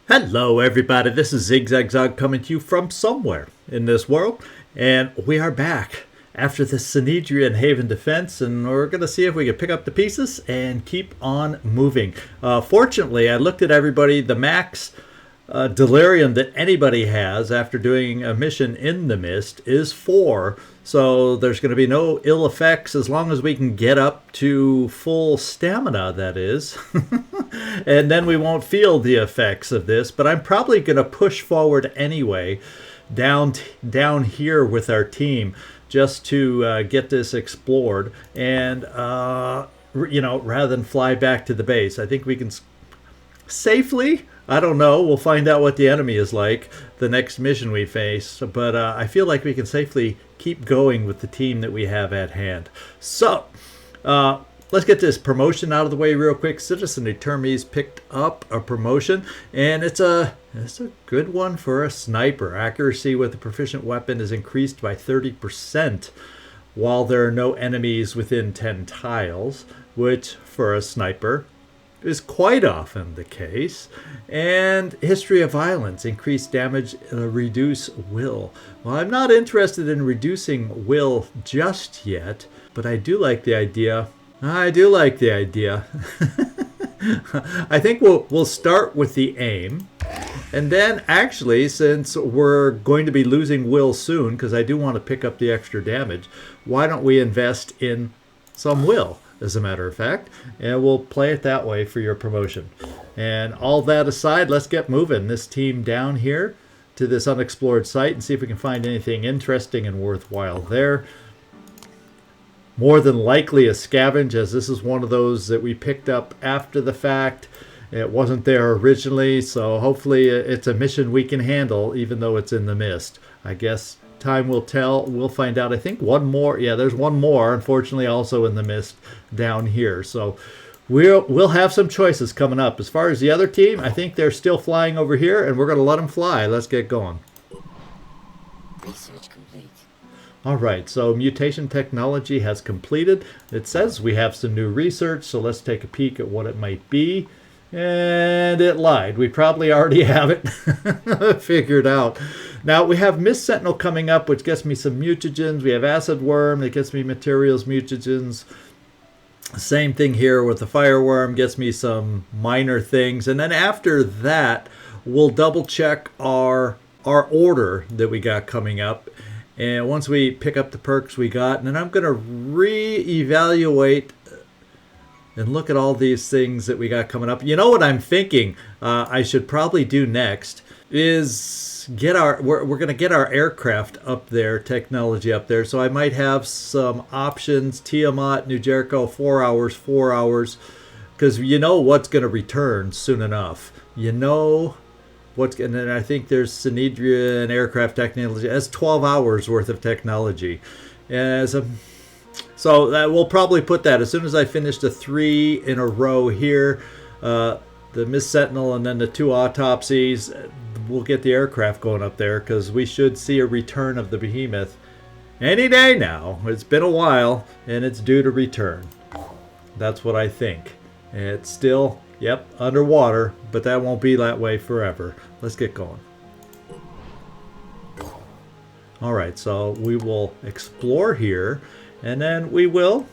Hello everybody, this is ZigZagZog coming to you from somewhere in this world, and we are back after the Sanhedrian Haven defense, and we're going to see if we can pick up the pieces and keep on moving. Fortunately, I looked at everybody, the max delirium that anybody has after doing a mission in the mist is 4, so there's going to be no ill effects as long as we can get up to full stamina, that is. And then we won't feel the effects of this, but I'm probably going to push forward anyway down here with our team just to get this explored, and rather than fly back to the base. I think we can safely, I don't know, we'll find out what the enemy is like the next mission we face, but I feel like we can safely keep going with the team that we have at hand. So let's get this promotion out of the way real quick. Citizen Etermes picked up a promotion, and it's a good one for a sniper. Accuracy with a proficient weapon is increased by 30% while there are no enemies within 10 tiles, which for a sniper is quite often the case. And history of violence, increased damage, reduce will. Well, I'm not interested in reducing will just yet, but I do like the idea. I think we'll start with the aim, and then actually, since we're going to be losing will soon, because I do want to pick up the extra damage, why don't we invest in some will, as a matter of fact, and we'll play it that way for your promotion. And all that aside, let's get moving this team down here to this unexplored site and see if we can find anything interesting and worthwhile there. More than likely a scavenge, as this is one of those that we picked up after the fact. It wasn't there originally, so hopefully it's a mission we can handle, even though it's in the mist. I guess time will tell. We'll find out. I think one more. Yeah, there's one more, unfortunately, also in the mist down here. So we'll have some choices coming up. As far as the other team, I think they're still flying over here, and we're going to let them fly. Let's get going. Research complete. All right, so mutation technology has completed. It says we have some new research, so let's take a peek at what it might be. And it lied. We probably already have it figured out. Now, we have Mist Sentinel coming up, which gets me some mutagens. We have Acid Worm that gets me materials mutagens. Same thing here with the Fire Worm, gets me some minor things. And then after that, we'll double check our order that we got coming up. And once we pick up the perks we got, and then I'm going to re-evaluate and look at all these things that we got coming up. You know what I'm thinking I should probably do next is we're going to get our aircraft up there, technology up there. So I might have some options. Tiamat, New Jericho, 4 hours, because you know what's going to return soon enough. You know and then I think there's Sanhedrian aircraft technology. That's 12 hours worth of technology. So we'll probably put that as soon as I finish the 3 in a row here. The Mist Sentinel and then the 2 autopsies. We'll get the aircraft going up there because we should see a return of the behemoth any day now. It's been a while and it's due to return. That's what I think. It's still, yep, underwater, but that won't be that way forever. Let's get going. All right, so we will explore here, and then we will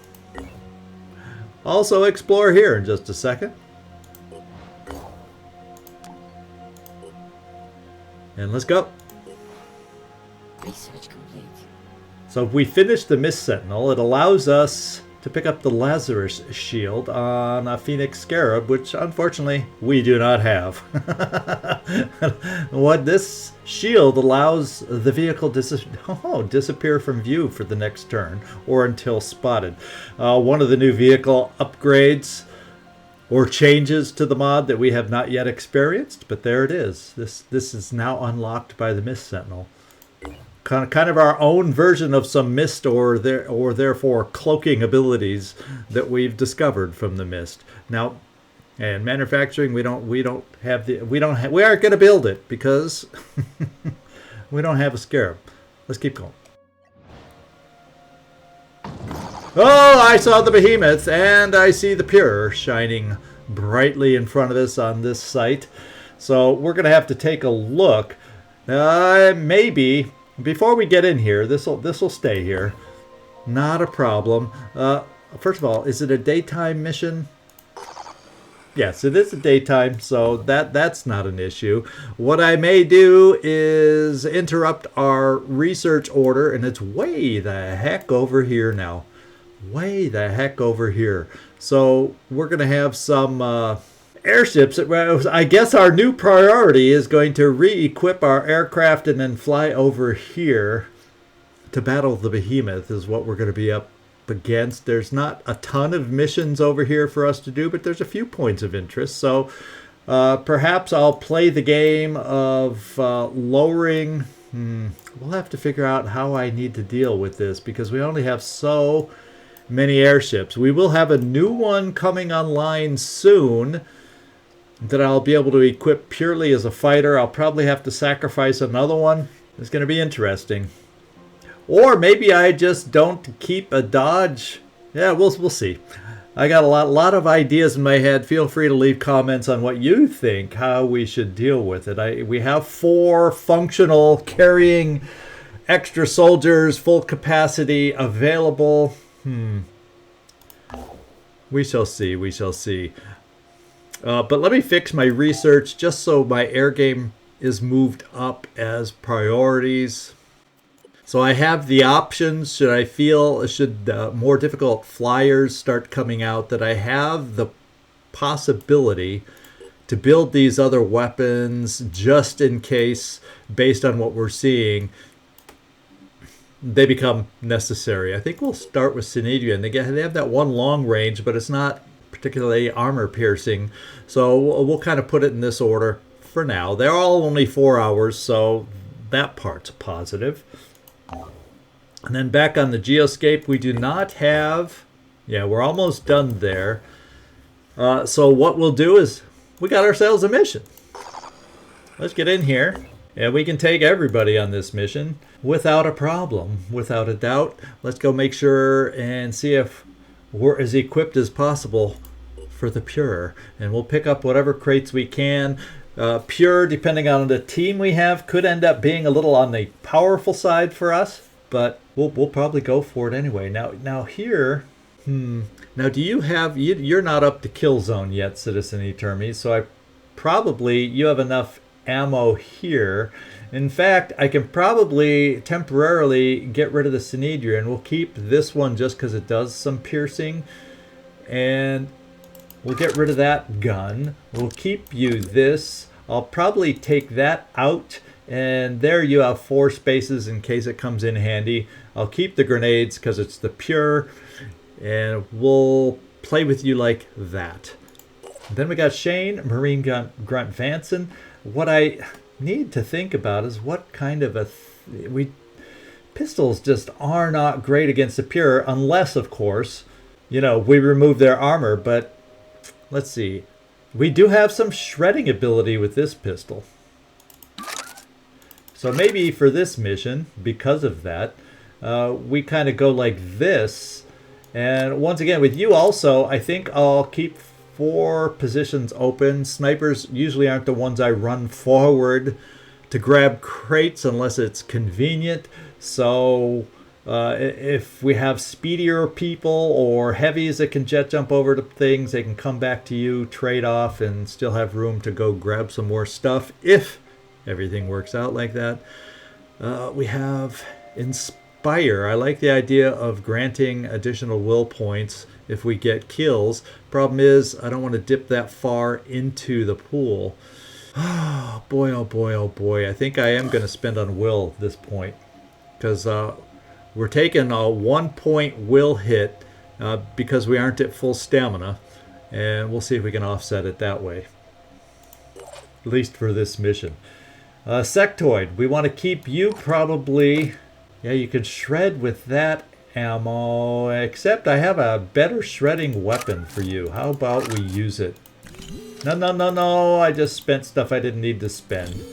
also explore here in just a second. And let's go. Research complete. So if we finish the Mist Sentinel, it allows us to pick up the Lazarus shield on a Phoenix Scarab, which unfortunately we do not have. What this shield allows the vehicle disappear from view for the next turn or until spotted. One of the new vehicle upgrades or changes to the mod that we have not yet experienced, but there it is. This is now unlocked by the Mist Sentinel. Kind of our own version of some mist or therefore cloaking abilities that we've discovered from the mist. Now, and manufacturing, we aren't going to build it because we don't have a scarab. Let's keep going. Oh, I saw the behemoth, and I see the pure shining brightly in front of us on this site. So we're going to have to take a look. Maybe, before we get in here, this'll stay here. Not a problem. First of all, is it a daytime mission? Yes, it is a daytime, so that's not an issue. What I may do is interrupt our research order, and it's way the heck over here now. Way the heck over here. So we're going to have some airships. I guess our new priority is going to re-equip our aircraft and then fly over here to battle the behemoth is what we're going to be up against. There's not a ton of missions over here for us to do, but there's a few points of interest. So perhaps I'll play the game of lowering. We'll have to figure out how I need to deal with this because we only have so many airships. We will have a new one coming online soon that I'll be able to equip purely as a fighter. I'll probably have to sacrifice another one. It's going to be interesting. Or maybe I just don't keep a dodge. Yeah, we'll see. I got a lot of ideas in my head. Feel free to leave comments on what you think, how we should deal with it. We have 4 functional carrying extra soldiers, full capacity available. We shall see. We shall see. But let me fix my research just so my air game is moved up as priorities. So I have the options, should more difficult flyers start coming out, that I have the possibility to build these other weapons just in case, based on what we're seeing, they become necessary. I think we'll start with Synedrian. They have that one long range, but it's not particularly armor piercing. So we'll kind of put it in this order for now. They're all only 4 hours, so that part's positive. And then back on the GeoScape, we do not have... Yeah, we're almost done there. So what we'll do is we got ourselves a mission. Let's get in here. And we can take everybody on this mission without a problem, without a doubt. Let's go make sure and see if we're as equipped as possible for the Pure. And we'll pick up whatever crates we can. Pure, depending on the team we have, could end up being a little on the powerful side for us. But we'll probably go for it anyway. Now here... Now, do you have... You're not up to kill zone yet, Citizen Etermes. So you have enough ammo here. In fact, I can probably temporarily get rid of the Synedrian. We'll keep this one just because it does some piercing. And we'll get rid of that gun. We'll keep you this. I'll probably take that out. And there you have 4 spaces in case it comes in handy. I'll keep the grenades because it's the Pure. And we'll play with you like that. Then we got Shane, Marine Grunt Vanson. What I need to think about is what kind of pistols just are not great against the Pure, unless, of course, we remove their armor. But let's see. We do have some shredding ability with this pistol. So maybe for this mission, because of that, we kind of go like this. And once again, with you also, I think I'll keep 4 positions open. Snipers usually aren't the ones I run forward to grab crates unless it's convenient. So if we have speedier people or heavies that can jet jump over to things, they can come back to you, trade off, and still have room to go grab some more stuff if everything works out like that. We have Inspire. I like the idea of granting additional will points if we get kills. Problem is, I don't want to dip that far into the pool. Oh boy, oh boy, oh boy. I think I am going to spend on will at this point. Because we're taking a 1-point will hit because we aren't at full stamina. And we'll see if we can offset it that way. At least for this mission. Sectoid, we want to keep you probably... Yeah, you could shred with that ammo, except I have a better shredding weapon for you. How about we use it? No, I just spent stuff I didn't need to spend.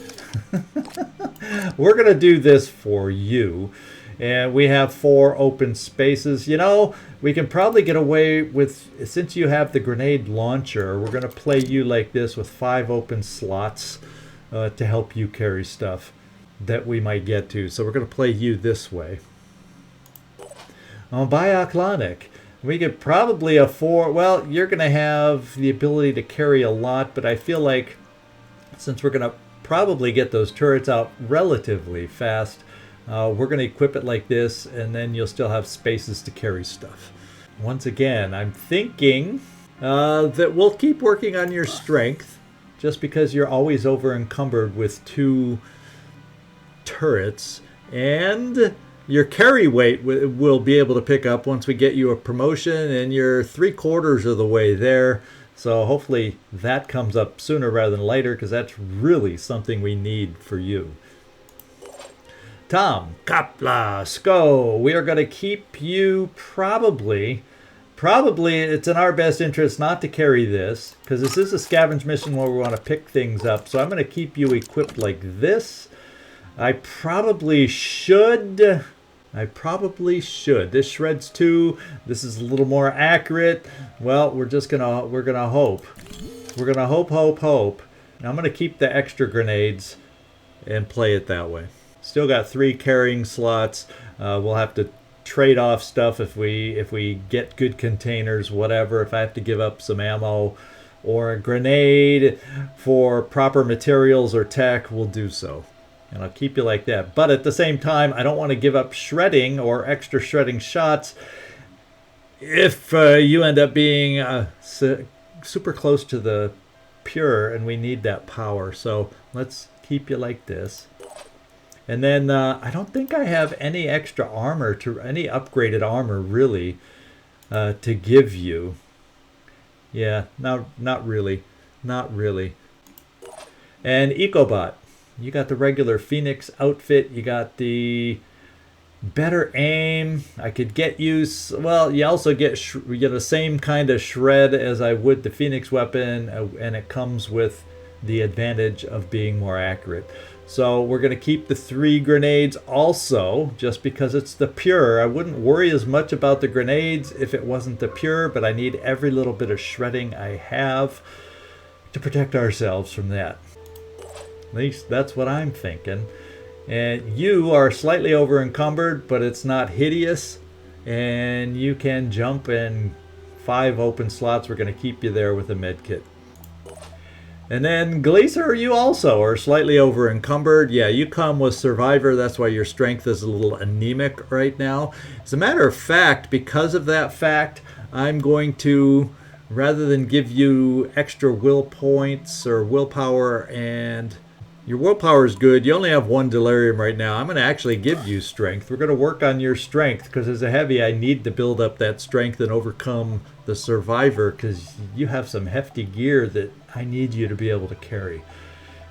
We're going to do this for you. And we have 4 open spaces. You know, we can probably get away with, since you have the grenade launcher, we're going to play you like this with 5 open slots to help you carry stuff that we might get to. So we're going to play you this way. On Bioclonic, we could probably afford, well, you're going to have the ability to carry a lot, but I feel like since we're going to probably get those turrets out relatively fast, we're going to equip it like this, and then you'll still have spaces to carry stuff. Once again, I'm thinking that we'll keep working on your strength, just because you're always over encumbered with 2 turrets, and your carry weight will be able to pick up once we get you a promotion, and you're 3/4 of the way there. So hopefully that comes up sooner rather than later, because that's really something we need for you. Tom, Kapla, Sko, we are going to keep you probably it's in our best interest not to carry this, because this is a scavenge mission where we want to pick things up. So I'm going to keep you equipped like this. I probably should. This shreds 2. This is a little more accurate. Well, we're gonna hope. We're gonna hope. Now I'm gonna keep the extra grenades and play it that way. Still got 3 carrying slots. We'll have to trade off stuff if we get good containers, whatever. If I have to give up some ammo or a grenade for proper materials or tech, we'll do so. And I'll keep you like that. But at the same time, I don't want to give up shredding or extra shredding shots if you end up being super close to the pure and we need that power. So let's keep you like this. And then I don't think I have any extra armor, any upgraded armor really to give you. Yeah, not really. And EcoBot. You got the regular Phoenix outfit. You got the better aim. I could get you, well, you also get the same kind of shred as I would the Phoenix weapon, and it comes with the advantage of being more accurate. So we're going to keep the 3 grenades also, just because it's the pure. I wouldn't worry as much about the grenades if it wasn't the pure, but I need every little bit of shredding I have to protect ourselves from that. At least that's what I'm thinking. And you are slightly over encumbered, but it's not hideous. And you can jump in 5 open slots. We're going to keep you there with a med kit. And then Gleaser, you also are slightly over encumbered. Yeah, you come with Survivor. That's why your strength is a little anemic right now. As a matter of fact, because of that fact, I'm going to, rather than give you extra will points or willpower, and your willpower is good. You only have 1 delirium right now. I'm going to actually give you strength. We're going to work on your strength, because as a heavy, I need to build up that strength and overcome the Survivor, because you have some hefty gear that I need you to be able to carry.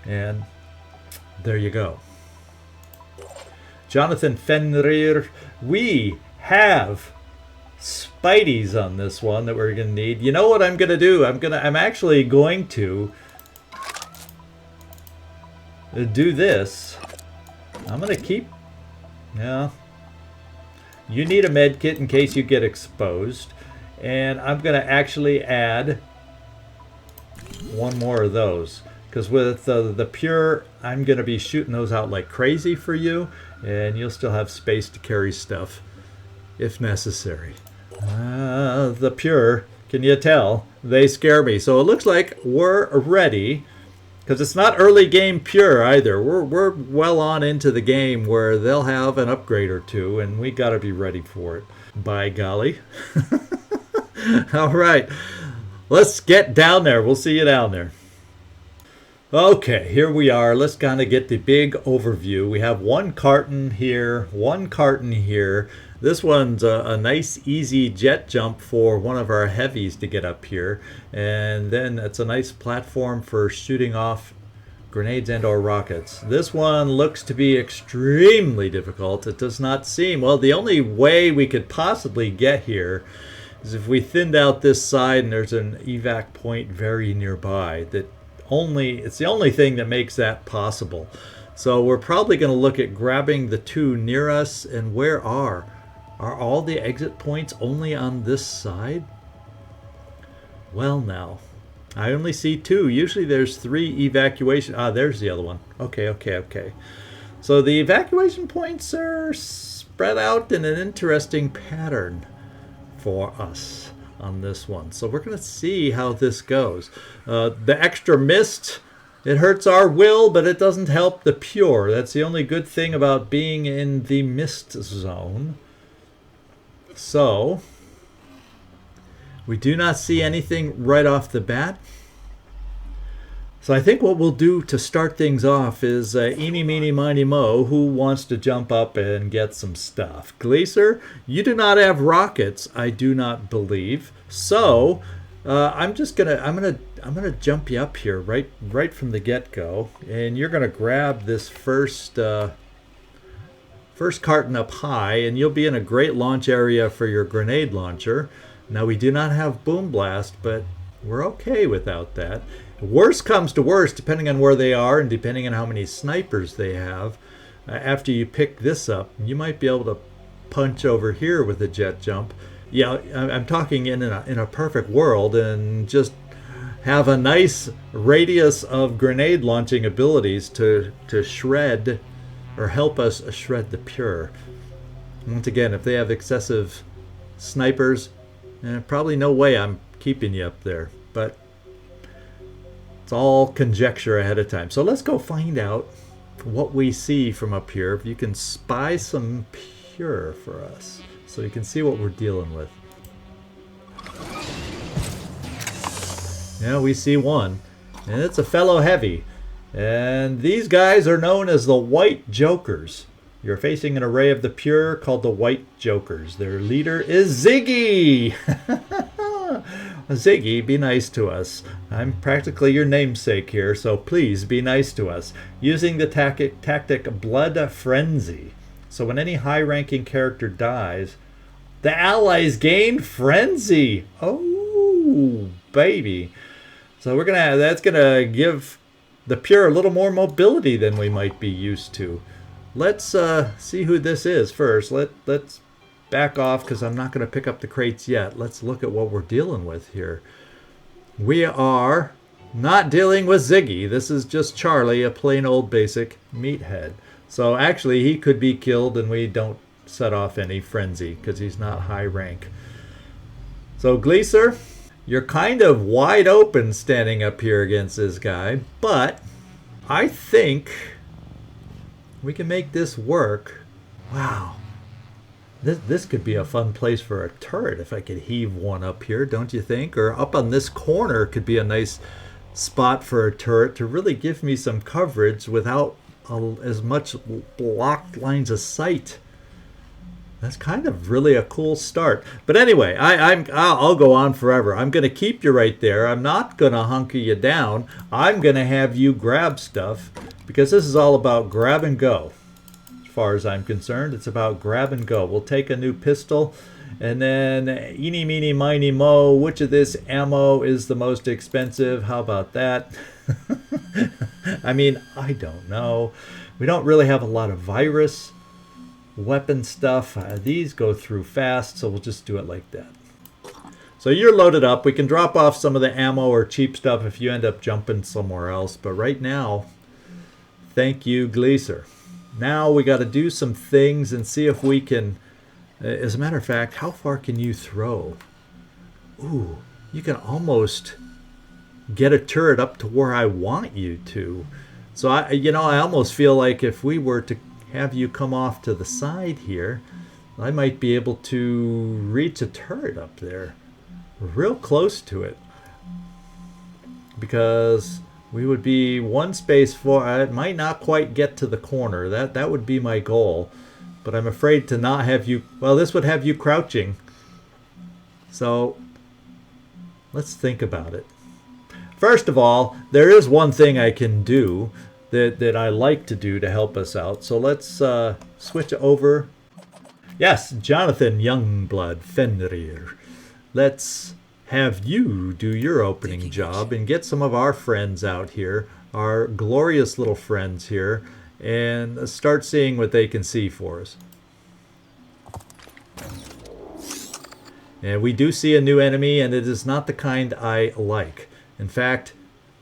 And there you go. Jonathan Fenrir, we have Spideys on this one that we're going to need. You know what I'm going to do? I'm actually going to do this. I'm going to keep, yeah, you need a med kit in case you get exposed, and I'm going to actually add 1 more of those, because with the pure, I'm going to be shooting those out like crazy for you, and you'll still have space to carry stuff if necessary. The pure, can you tell? They scare me. So it looks like we're ready. Because it's not early game pure either. We're well on into the game where they'll have an upgrade or 2, and we got to be ready for it. By golly. All right. Let's get down there. We'll see you down there. Okay, here we are. Let's kind of get the big overview. We have 1 carton here, 1 carton here. This one's a nice easy jet jump for one of our heavies to get up here, and then it's a nice platform for shooting off grenades and or rockets. This one looks to be extremely difficult. It does not seem, well, the only way we could possibly get here is if we thinned out this side and there's an evac point very nearby. It's the only thing that makes that possible. So we're probably going to look at grabbing the two near us. And where are all the exit points only on this side? Well, now, I only see two. Usually there's 3 evacuation. Ah, there's the other one. Okay. So the evacuation points are spread out in an interesting pattern for us on this one. So we're going to see how this goes. The extra mist, it hurts our will, but it doesn't help the pure. That's the only good thing about being in the mist zone. So we do not see anything right off the bat. So I think what we'll do to start things off is eeny, meeny, miny, mo, who wants to jump up and get some stuff? Glacier, you do not have rockets, I do not believe. So I'm gonna jump you up here right from the get-go, and you're gonna grab this first carton up high, and you'll be in a great launch area for your grenade launcher. Now we do not have Boom Blast, but we're okay without that. Worst comes to worst, depending on where they are and depending on how many snipers they have. After you pick this up, you might be able to punch over here with a jet jump. Yeah, I'm talking in a perfect world, and just have a nice radius of grenade launching abilities to shred or help us shred the pure. Once again, if they have excessive snipers, probably no way I'm keeping you up there, but it's all conjecture ahead of time. So let's go find out what we see from up here. If you can spy some pure for us so you can see what we're dealing with. Yeah, we see one, and it's a fellow heavy. And these guys are known as the White Jokers. You're facing an array of the pure called the White Jokers. Their leader is Ziggy. Ziggy, be nice to us. I'm practically your namesake here, so please be nice to us. Using the tactic Blood Frenzy. So when any high-ranking character dies, the allies gain Frenzy. Oh, baby. So that's gonna give the pure a little more mobility than we might be used to. Let's see who this is first. Let's back off because I'm not going to pick up the crates yet. Let's look at what we're dealing with here. We are not dealing with Ziggy. This is just Charlie, a plain old basic meathead. So actually he could be killed and we don't set off any frenzy because he's not high rank. So Gleaser, you're kind of wide open standing up here against this guy, but I think we can make this work. Wow. This could be a fun place for a turret if I could heave one up here, don't you think? Or up on this corner could be a nice spot for a turret to really give me some coverage without as much blocked lines of sight. That's kind of really a cool start. But anyway, I'll go on forever. I'm going to keep you right there. I'm not going to hunker you down. I'm going to have you grab stuff because this is all about grab and go. As far as I'm concerned, it's about grab and go. We'll take a new pistol and then eeny, meeny, miny, mo. Which of this ammo is the most expensive? How about that? I mean, I don't know. We don't really have a lot of virus weapon stuff. These go through fast, so we'll just do it like that. So you're loaded up. We can drop off some of the ammo or cheap stuff if you end up jumping somewhere else. But right now, thank you, Gleaser. Now we got to do some things and see if we can, as a matter of fact, how far can you throw? Ooh, you can almost get a turret up to where I want you to. So I almost feel like if we were to have you come off to the side here, I might be able to reach a turret up there. Real close to it. Because we would be one space for it might not quite get to the corner. That would be my goal. But I'm afraid to not have you, well, this would have you crouching. So let's think about it. First of all, there is one thing I can do that I like to do to help us out. So let's switch over. Yes, Jonathan Youngblood Fenrir. Let's have you do your opening job and get some of our friends out here, our glorious little friends here, and start seeing what they can see for us. And we do see a new enemy, and it is not the kind I like. In fact,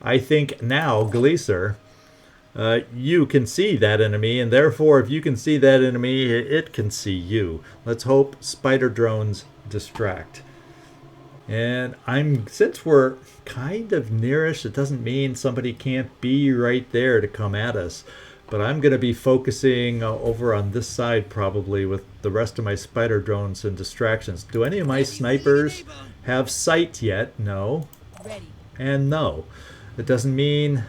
I think now, Gleaser, you can see that enemy, and therefore if you can see that enemy, it can see you. Let's hope spider drones distract. And since we're kind of nearish, it doesn't mean somebody can't be right there to come at us. But I'm going to be focusing over on this side probably with the rest of my spider drones and distractions. Do any of my snipers have sight yet? No. And no. It doesn't mean...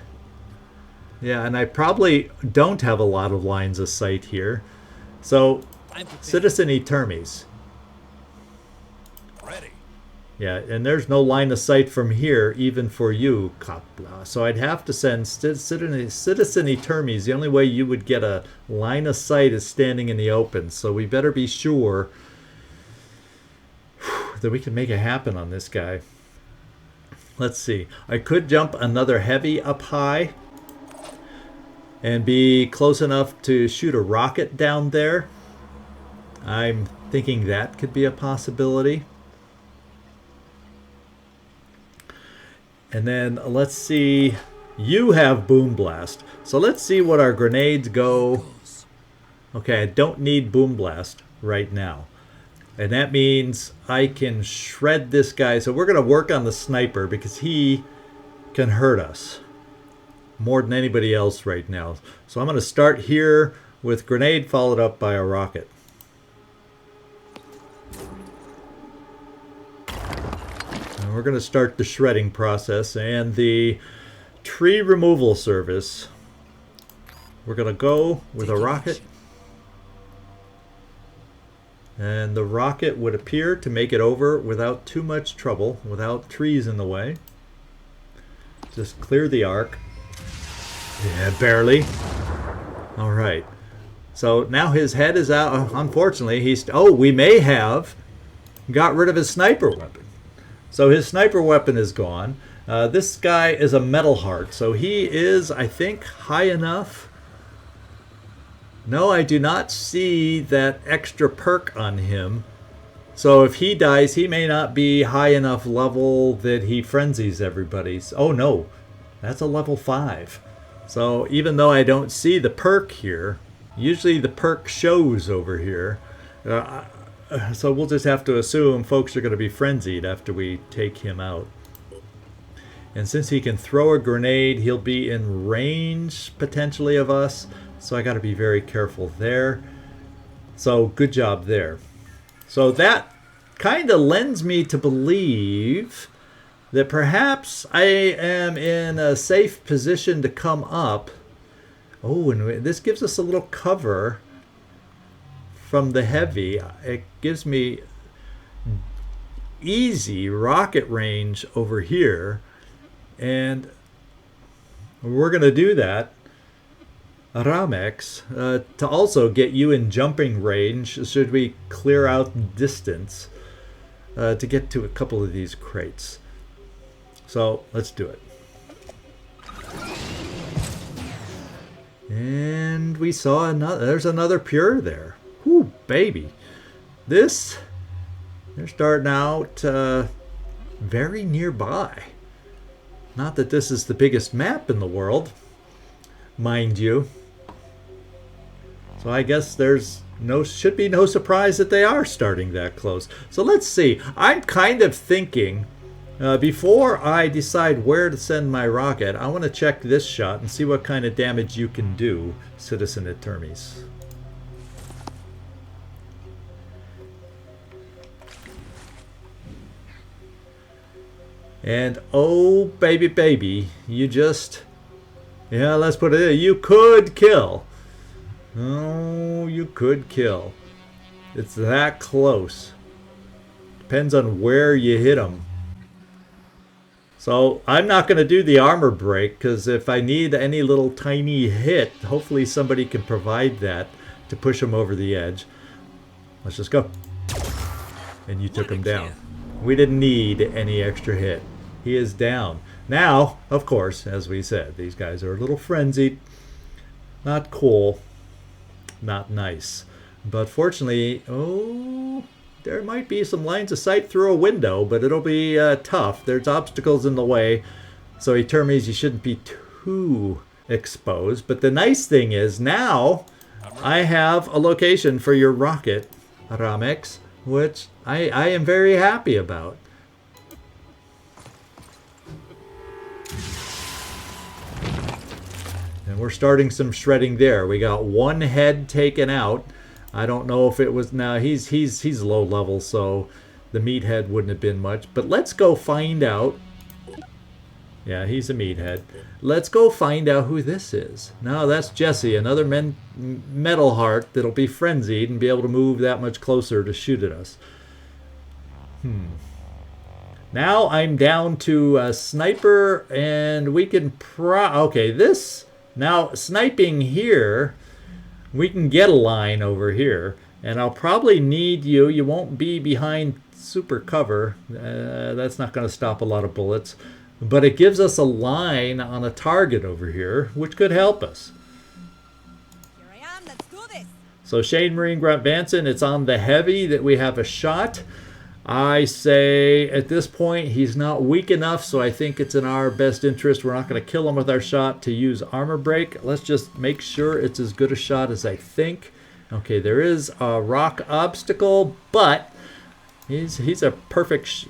Yeah, and I probably don't have a lot of lines of sight here. So, Citizen Etermes. Yeah, and there's no line of sight from here, even for you, Kapla. So I'd have to send Citizen Etermes. The only way you would get a line of sight is standing in the open. So we better be sure that we can make it happen on this guy. Let's see. I could jump another heavy up high and be close enough to shoot a rocket down there. I'm thinking that could be a possibility. And then let's see, you have Boom Blast. So let's see what our grenades go. Okay, I don't need Boom Blast right now. And that means I can shred this guy. So we're going to work on the sniper because he can hurt us more than anybody else right now. So I'm going to start here with grenade followed up by a rocket. We're going to start the shredding process and the tree removal service. We're going to go with a rocket. And the rocket would appear to make it over without too much trouble, without trees in the way. Just clear the arc. Yeah, barely. All right. So now his head is out. Unfortunately, we may have got rid of his sniper weapon. So his sniper weapon is gone. This guy is a metal heart, so he is, I think, high enough. No, I do not see that extra perk on him. So if he dies, he may not be high enough level that he frenzies everybody. Oh no, that's a level 5. So even though I don't see the perk here, usually the perk shows over here. So we'll just have to assume folks are going to be frenzied after we take him out. And since he can throw a grenade, he'll be in range potentially of us. So I got to be very careful there. So good job there. So that kind of lends me to believe that perhaps I am in a safe position to come up. Oh, and this gives us a little cover from the heavy. It gives me easy rocket range over here, and we're going to do that, Ramex, to also get you in jumping range should we clear out distance to get to a couple of these crates. So let's do it. And we saw there's another pure there. Ooh, baby. They're starting out very nearby. Not that this is the biggest map in the world, mind you. So I guess should be no surprise that they are starting that close. So let's see. I'm kind of thinking, before I decide where to send my rocket, I want to check this shot and see what kind of damage you can do, Citizen Etermes. And oh, baby, you just, yeah, let's put it in. You could kill. Oh, you could kill. It's that close. Depends on where you hit them. So I'm not going to do the armor break, because if I need any little tiny hit, hopefully somebody can provide that to push him over the edge. Let's just go. And you took him down. We didn't need any extra hit. He is down. Now, of course, as we said, these guys are a little frenzied. Not cool. Not nice. But fortunately, oh, there might be some lines of sight through a window, but it'll be tough. There's obstacles in the way. So Etermes, you shouldn't be too exposed. But the nice thing is now I have a location for your rocket, Ramex, which I am very happy about. And we're starting some shredding there. We got one head taken out. I don't know if it was, now he's low level, so the meathead wouldn't have been much. But let's go find out. Yeah, he's a meathead. Let's go find out who this is. Now that's Jesse, another metal heart that'll be frenzied and be able to move that much closer to shoot at us. Now I'm down to a sniper, and we can okay, this, now sniping here, we can get a line over here, and I'll probably need you. You won't be behind super cover. That's not going to stop a lot of bullets. But it gives us a line on a target over here, which could help us. Here I am, let's do this. So Shane Marine Grunt Vanson, it's on the heavy that we have a shot. I say at this point he's not weak enough, so I think it's in our best interest. We're not going to kill him with our shot to use armor break. Let's just make sure it's as good a shot as I think. Okay, there is a rock obstacle, but he's a perfect,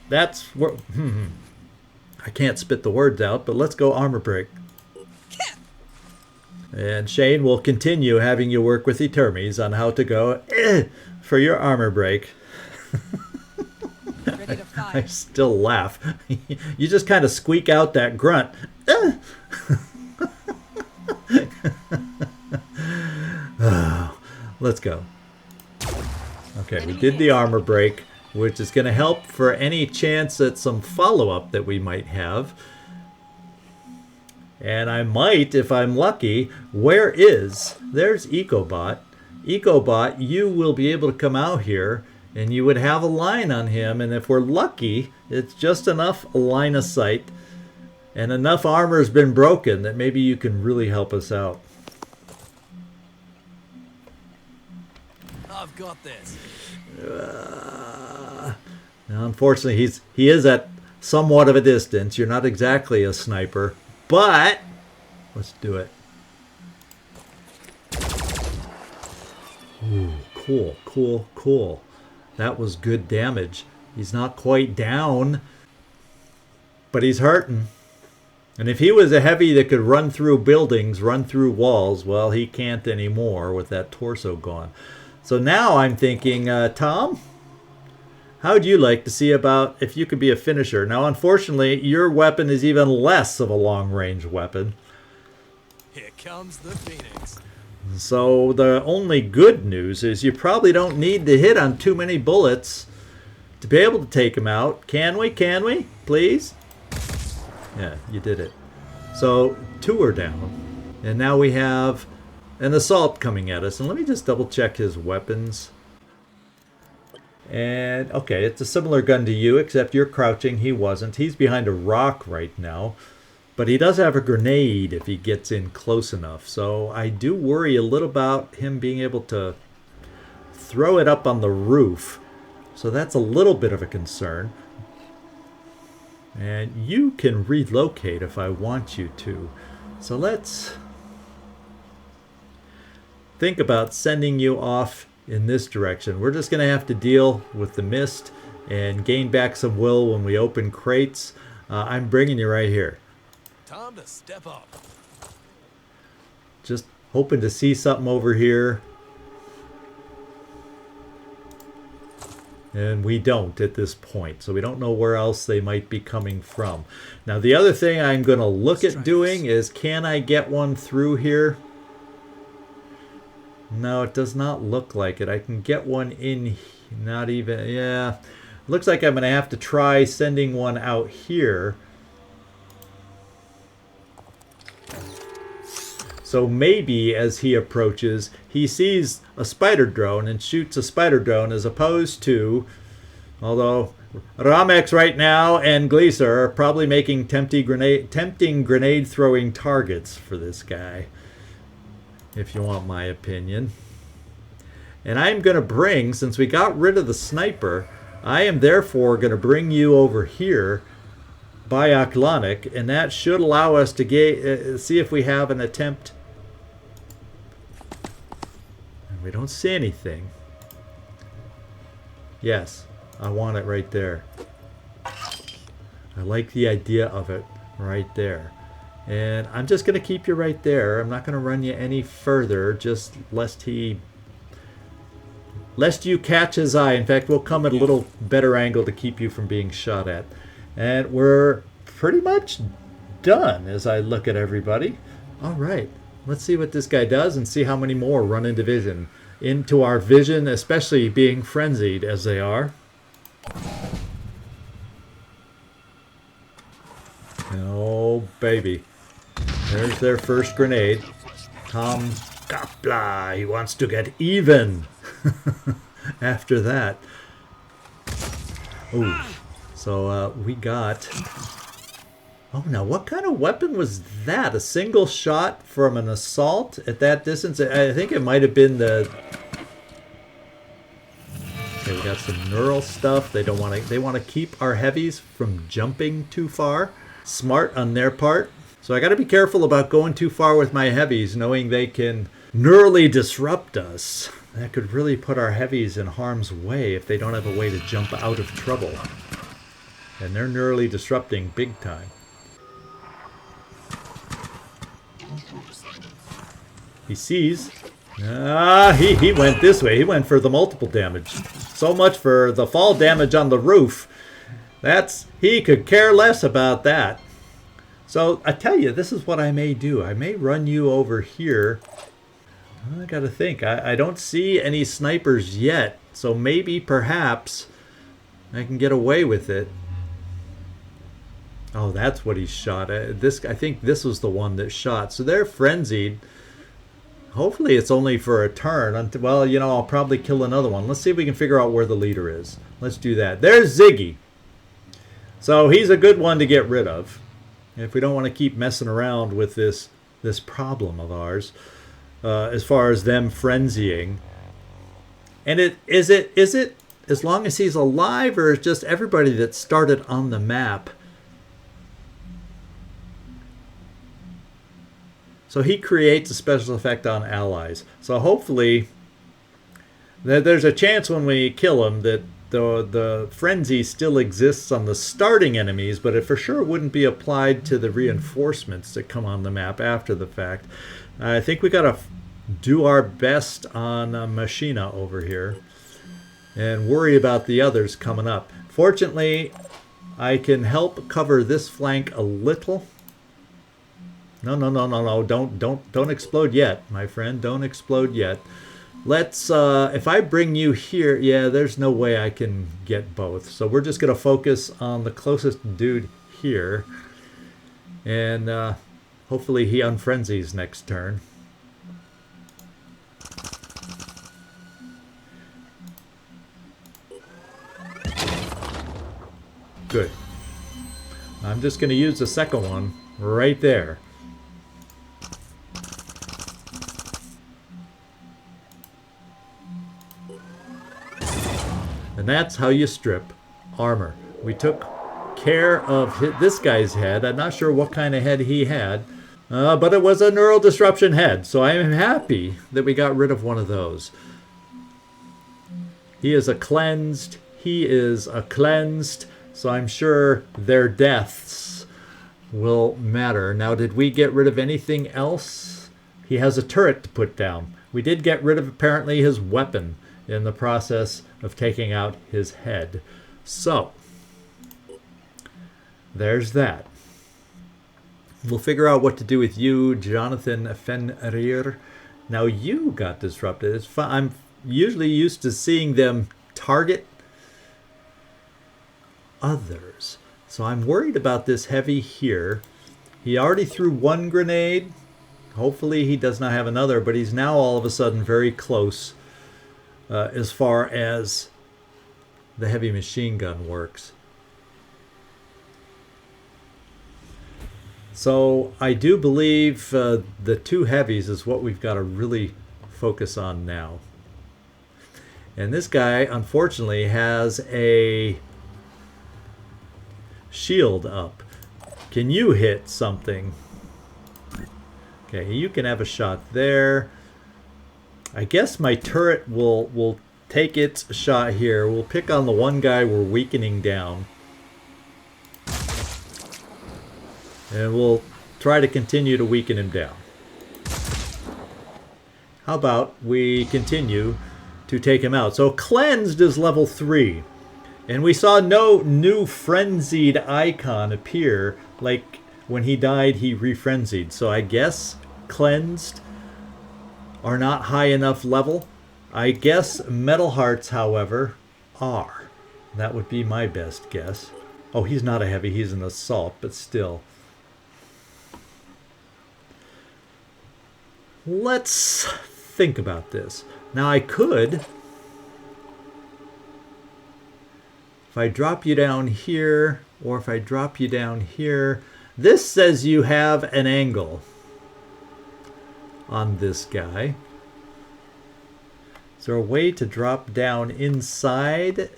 that's where, I can't spit the words out, but let's go armor break. And Shane will continue having you work with Etermes on how to go for your armor break. Ready to fire. I still laugh. You just kind of squeak out that grunt. Let's go. Okay, we did the armor break, which is going to help for any chance at some follow-up that we might have. And I might, if I'm lucky, there's Ecobot. Ecobot, you will be able to come out here, and you would have a line on him, and if we're lucky, it's just enough line of sight, and enough armor has been broken that maybe you can really help us out. I've got this. Now, unfortunately, he is at somewhat of a distance. You're not exactly a sniper, but let's do it. Ooh, cool, cool, cool. That was good damage. He's not quite down, but he's hurting. And if he was a heavy that could run through buildings, run through walls, well, he can't anymore with that torso gone. So now I'm thinking, Tom, how would you like to see about if you could be a finisher? Now, unfortunately, your weapon is even less of a long-range weapon. Here comes the Phoenix. So the only good news is you probably don't need to hit on too many bullets to be able to take him out. Can we? Can we? Please? Yeah, you did it. So 2 are down. And now we have an assault coming at us. And let me just double check his weapons. And okay, it's a similar gun to you, except you're crouching. He wasn't. He's behind a rock right now. But he does have a grenade if he gets in close enough. So I do worry a little about him being able to throw it up on the roof. So that's a little bit of a concern. And you can relocate if I want you to. So let's think about sending you off in this direction. We're just going to have to deal with the mist and gain back some will when we open crates. I'm bringing you right here. Time to step up. Just hoping to see something over here. And we don't at this point, so we don't know where else they might be coming from. Now, the other thing I'm going to look at doing is, can I get one through here? No, it does not look like it. I can get one in, not even, yeah. Looks like I'm going to have to try sending one out here. So maybe as he approaches, he sees a spider drone and shoots a spider drone, as opposed to, although Ramex right now and Gleaser are probably making tempting grenade throwing targets for this guy. if you want my opinion. And I am going to bring, since we got rid of the sniper, I am therefore going to bring you over here by Oklonic, and that should allow us to see if we have an attempt. And we don't see anything. Yes, I want it right there. I like the idea of it right there. And I'm just going to keep you right there. I'm not going to run you any further, just lest you catch his eye. In fact, we'll come at a little better angle to keep you from being shot at. And we're pretty much done as I look at everybody. All right, let's see what this guy does and see how many more run into our vision, especially being frenzied as they are. Oh, baby. There's their first grenade. Tom Kapla, he wants to get even. After that. Ooh. So we got... Oh, now what kind of weapon was that? A single shot from an assault at that distance? I think it might have been the... Okay, we got some neural stuff. They want to keep our heavies from jumping too far. Smart on their part. So I got to be careful about going too far with my heavies, knowing they can neurally disrupt us. That could really put our heavies in harm's way if they don't have a way to jump out of trouble. And they're neurally disrupting big time. He sees. He went this way. He went for the multiple damage. So much for the fall damage on the roof. He could care less about that. So I tell you, this is what I may do. I may run you over here. I gotta think. I don't see any snipers yet. So maybe, perhaps, I can get away with it. Oh, that's what he shot at. I think this was the one that shot. So they're frenzied. Hopefully it's only for a turn. Well, you know, I'll probably kill another one. Let's see if we can figure out where the leader is. Let's do that. There's Ziggy. So he's a good one to get rid of. If we don't want to keep messing around with this problem of ours, as far as them frenzying. And is it as long as he's alive, or is just everybody that started on the map? So he creates a special effect on allies. So hopefully there's a chance when we kill him that the frenzy still exists on the starting enemies, but it for sure wouldn't be applied to the reinforcements that come on the map after the fact. I think we got to do our best on Machina over here and worry about the others coming up. Fortunately, I can help cover this flank a little. No, don't explode yet, my friend. Don't explode yet. Let's, if I bring you here, yeah, there's no way I can get both. So we're just going to focus on the closest dude here. And hopefully he unfrenzies next turn. Good. I'm just going to use the second one right there. And that's how you strip armor. We took care of this guy's head. I'm not sure what kind of head he had, but it was a neural disruption head. So I am happy that we got rid of one of those. He is a cleansed. He is a cleansed. So I'm sure their deaths will matter. Now, did we get rid of anything else? He has a turret to put down. We did get rid of apparently his weapon in the process of taking out his head. So, there's that. We'll figure out what to do with you, Jonathan Fenrir. Now you got disrupted. It's fun. I'm usually used to seeing them target others. So I'm worried about this heavy here. He already threw one grenade. Hopefully he does not have another, but he's now all of a sudden very close as far as the heavy machine gun works. So I do believe the 2 heavies is what we've got to really focus on now. And this guy, unfortunately, has a shield up. Can you hit something? Okay, you can have a shot there. I guess my turret will take its shot here. We'll pick on the one guy we're weakening down. And we'll try to continue to weaken him down. How about we continue to take him out? So cleansed is level 3. And we saw no new frenzied icon appear. Like when he died, he refrenzied. So I guess cleansed are not high enough level. I guess metal hearts, however, are. That would be my best guess. Oh, he's not a heavy, he's an assault, but still. Let's think about this. Now I could, if I drop you down here, or if I drop you down here, this says you have an angle on this guy. Is there a way to drop down inside?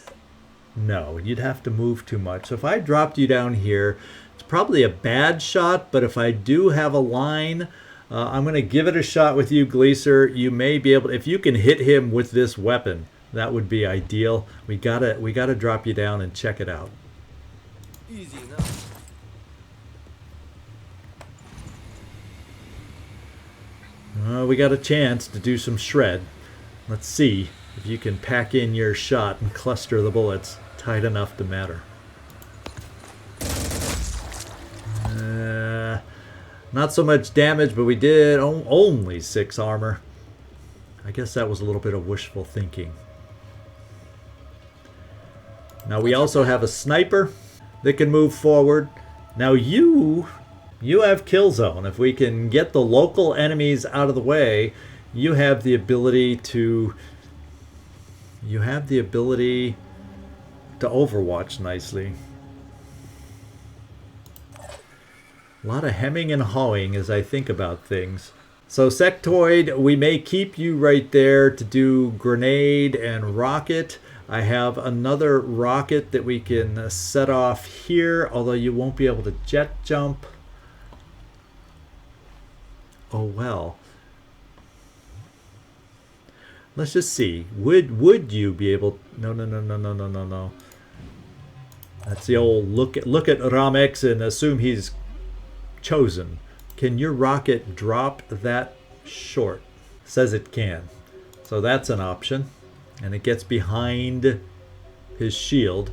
No, you'd have to move too much. So if I dropped you down here, it's probably a bad shot, but if I do have a line, I'm going to give it a shot with you, Gleaser. You may be able to, if you can hit him with this weapon, that would be ideal. We gotta drop you down and check it out. Easy enough. We got a chance to do some shred. Let's see if you can pack in your shot and cluster the bullets tight enough to matter. Not so much damage, but we did only 6 armor. I guess that was a little bit of wishful thinking. Now we also have a sniper that can move forward. Now you have kill zone. If we can get the local enemies out of the way, you have the ability to overwatch nicely. A lot of hemming and hawing as I think about things. So Sectoid, we may keep you right there to do grenade and rocket. I have another rocket that we can set off here, although you won't be able to jet jump. Oh well. Let's just see. Would you be able? No. That's the old look at Ramex and assume he's chosen. Can your rocket drop that short? Says it can. So that's an option. And it gets behind his shield.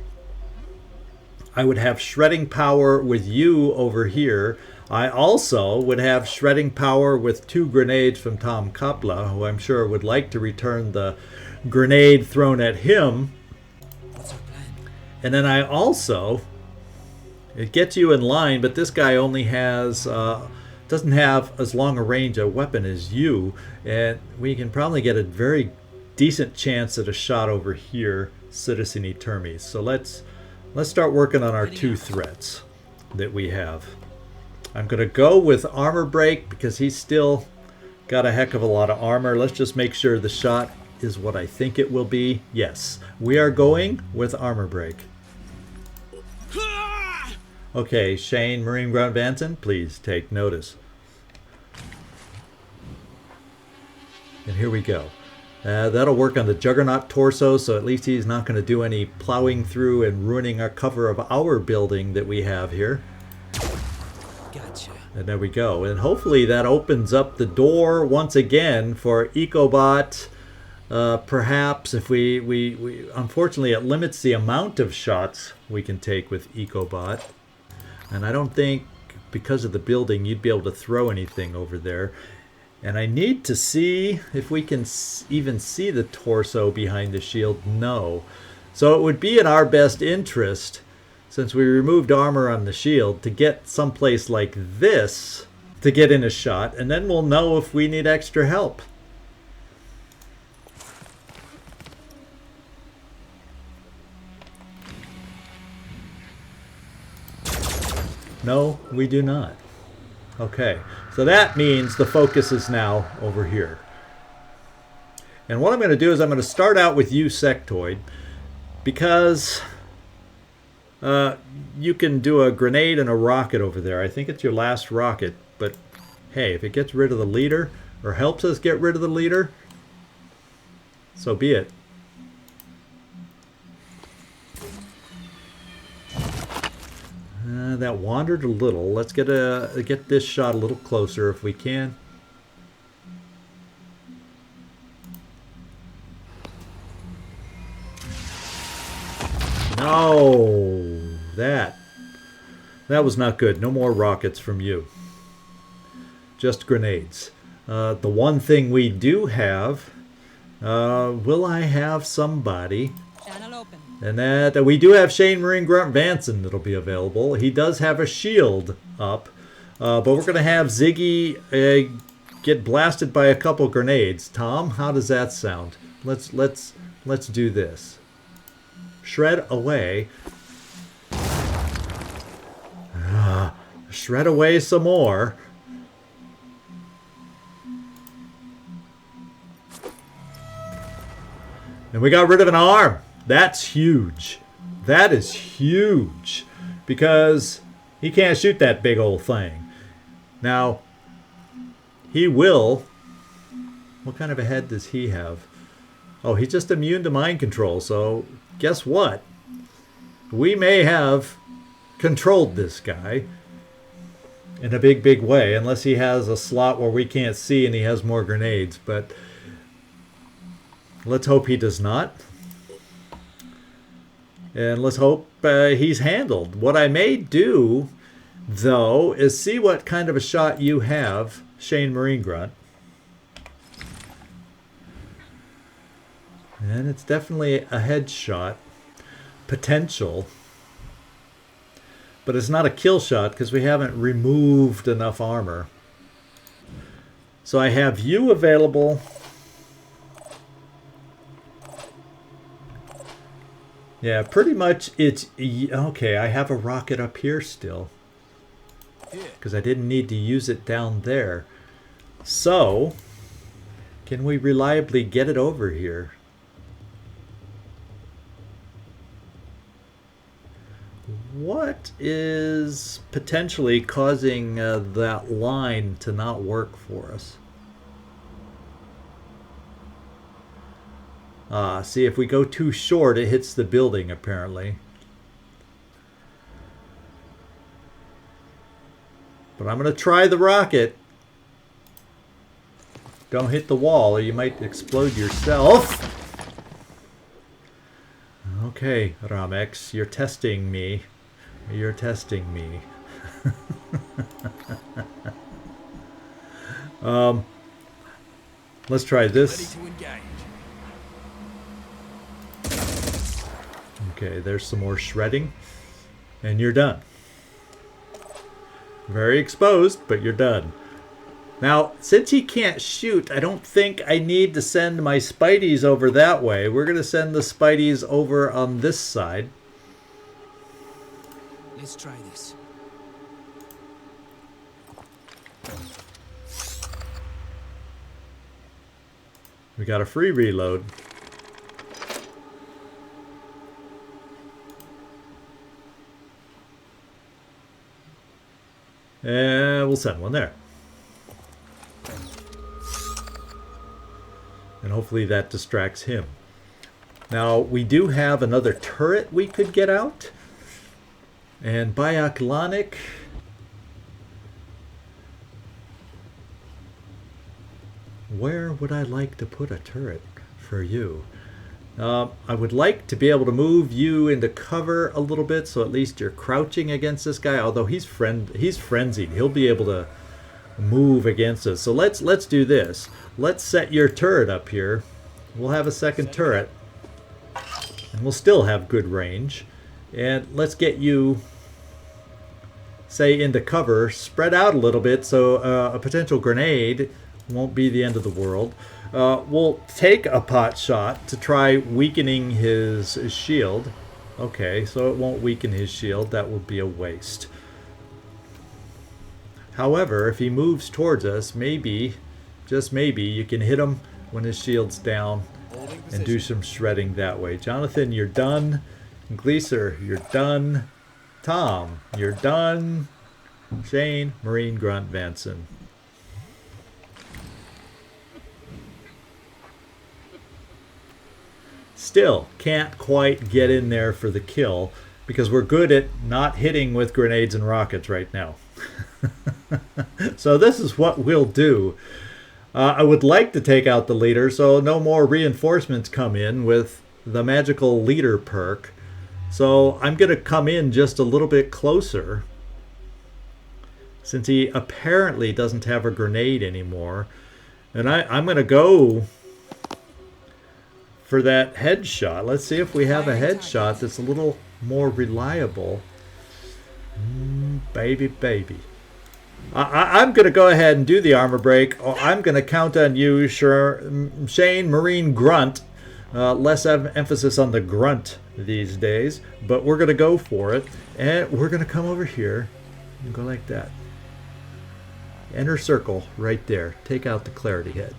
I would have shredding power with you over here. I also would have shredding power with 2 grenades from Tom Kapla, who I'm sure would like to return the grenade thrown at him. What's our plan? And then I also, it gets you in line, but this guy only has, doesn't have as long a range a weapon as you. And we can probably get a very decent chance at a shot over here, Citizen Etermes. So let's start working on our 2 threats that we have. I'm going to go with armor break because he's still got a heck of a lot of armor. Let's just make sure the shot is what I think it will be. Yes, we are going with armor break. Okay, Shane Marine Ground Vanson, please take notice. And here we go. That'll work on the Juggernaut torso, so at least he's not going to do any plowing through and ruining our cover of our building that we have here. Gotcha. And there we go. And hopefully that opens up the door once again for EcoBot. Perhaps if we unfortunately it limits the amount of shots we can take with EcoBot. And I don't think because of the building you'd be able to throw anything over there. And I need to see if we can even see the torso behind the shield. No. So it would be in our best interest, since we removed armor on the shield, to get someplace like this to get in a shot, and then we'll know if we need extra help. No, we do not. Okay, so that means the focus is now over here. And what I'm going to do is I'm going to start out with you, Sectoid, because you can do a grenade and a rocket over there. I think it's your last rocket, but hey, if it gets rid of the leader or helps us get rid of the leader, so be it. That wandered a little. Let's get this shot a little closer if we can. No, that was not good. No more rockets from you. Just grenades. The one thing we do have, will I have somebody? Channel open. And that we do have Shane Marine Grunt Vanson that'll be available. He does have a shield up, but we're going to have Ziggy get blasted by a couple grenades. Tom, how does that sound? Let's do this. Shred away. Shred away some more. And we got rid of an arm. That's huge. That is huge. Because he can't shoot that big old thing. Now, he will. What kind of a head does he have? Oh, he's just immune to mind control. So, guess what? We may have controlled this guy in a big, big way. Unless he has a slot where we can't see and he has more grenades. But let's hope he does not. And let's hope he's handled. What I may do, though, is see what kind of a shot you have, Shane Marine Grunt. And it's definitely a headshot. Potential. But it's not a kill shot because we haven't removed enough armor. So I have you available. Yeah, pretty much it's... Okay, I have a rocket up here still. Because I didn't need to use it down there. So, can we reliably get it over here? What is potentially causing that line to not work for us? See, if we go too short, it hits the building, apparently. But I'm going to try the rocket. Don't hit the wall, or you might explode yourself. Okay, Ramex, you're testing me. You're testing me. Let's try this. Ready to engage. Okay, there's some more shredding. And you're done. Very exposed, but you're done. Now, since he can't shoot, I don't think I need to send my Spideys over that way. We're going to send the Spideys over on this side. Let's try this. We got a free reload. And we'll send one there. And hopefully that distracts him. Now, we do have another turret we could get out. And Bioklonic. Where would I like to put a turret for you? I would like to be able to move you into cover a little bit, so at least you're crouching against this guy. Although he's frenzied, he'll be able to move against us. So let's do this. Let's set your turret up here. We'll have a second turret, and we'll still have good range. And let's get you, say, into cover, spread out a little bit, so a potential grenade won't be the end of the world. We'll take a pot shot to try weakening his shield. Okay, so it won't weaken his shield. That would be a waste. However, if he moves towards us, maybe, just maybe, you can hit him when his shield's down Holding and do position. some shredding that way. Jonathan, you're done. Gleaser, you're done. Tom, you're done. Shane, Marine, Grunt, Vanson. Still can't quite get in there for the kill because we're good at not hitting with grenades and rockets right now. So this is what we'll do. I would like to take out the leader so no more reinforcements come in with the magical leader perk. So I'm going to come in just a little bit closer since he apparently doesn't have a grenade anymore. And I'm going to go for that headshot. Let's see if we have a headshot that's a little more reliable. Baby, baby. I'm going to go ahead and do the armor break. I'm going to count on you, Shane, Marine, Grunt. Less emphasis on the grunt these days, but we're going to go for it. And we're going to come over here and go like that. Inner circle right there. Take out the clarity head.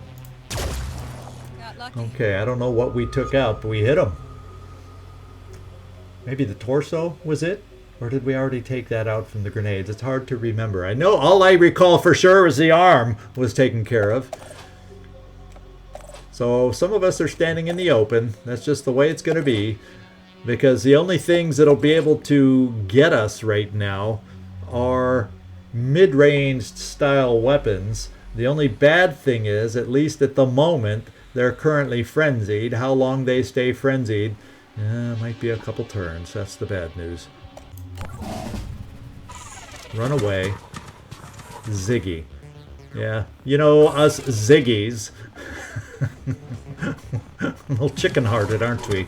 Got lucky. Okay, I don't know what we took out, but we hit him. Maybe the torso was it? Or did we already take that out from the grenades? It's hard to remember. I know all I recall for sure was the arm was taken care of. So some of us are standing in the open. That's just the way it's going to be. Because the only things that'll be able to get us right now are mid-range style weapons. The only bad thing is, at least at the moment, they're currently frenzied. How long they stay frenzied might be a couple turns. That's the bad news. Run away. Ziggy. Yeah, you know us Ziggies. A little chicken-hearted, aren't we?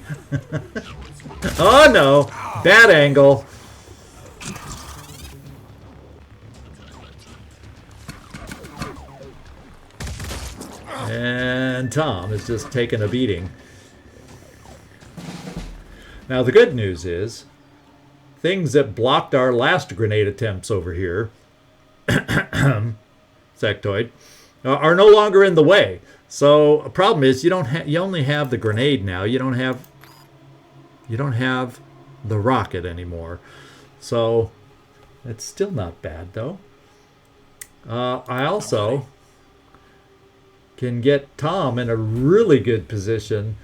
Oh no! Bad angle. And Tom is just taking a beating. Now the good news is, things that blocked our last grenade attempts over here, sectoid, are no longer in the way. So a problem is you only have the grenade now. You don't have the rocket anymore. So it's still not bad though. I also can get Tom in a really good position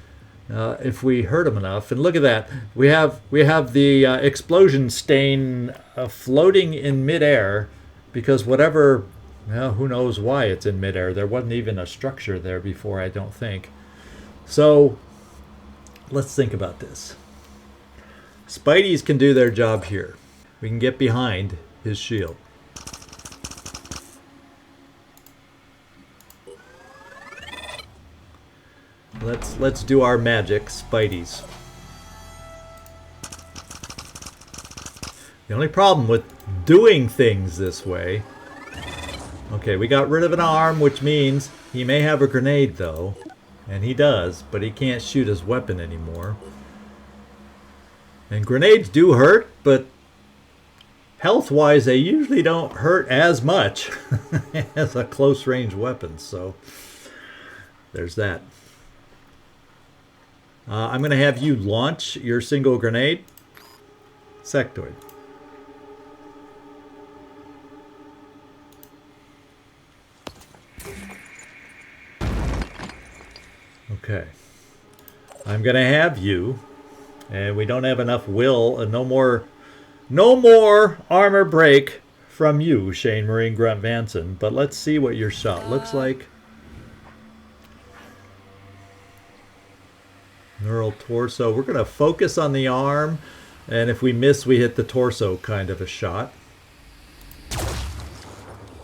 if we hurt him enough. And look at that. We have the explosion stain floating in midair because whatever, well, who knows why it's in midair. There wasn't even a structure there before, I don't think. So let's think about this. Spideys can do their job here. We can get behind his shield. Let's do our magic, Spideys. The only problem with doing things this way... Okay, we got rid of an arm, which means he may have a grenade, though. And he does, but he can't shoot his weapon anymore. And grenades do hurt, but health-wise, they usually don't hurt as much as a close-range weapon. So, there's that. I'm going to have you launch your single grenade. Sectoid. Okay. I'm going to have you, and we don't have enough will, and no more armor break from you, Shane Marine Grunt Vanson. But let's see what your shot looks like. Neural torso. We're going to focus on the arm, and if we miss, we hit the torso kind of a shot.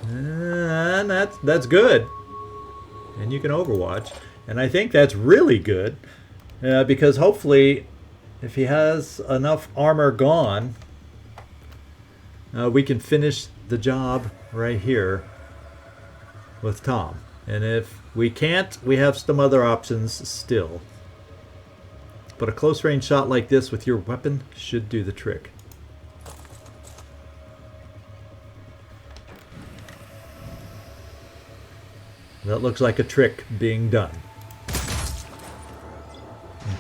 And that's good. And you can overwatch. And I think that's really good, because hopefully, if he has enough armor gone, we can finish the job right here with Tom. And if we can't, we have some other options still. But a close range shot like this with your weapon should do the trick. That looks like a trick being done.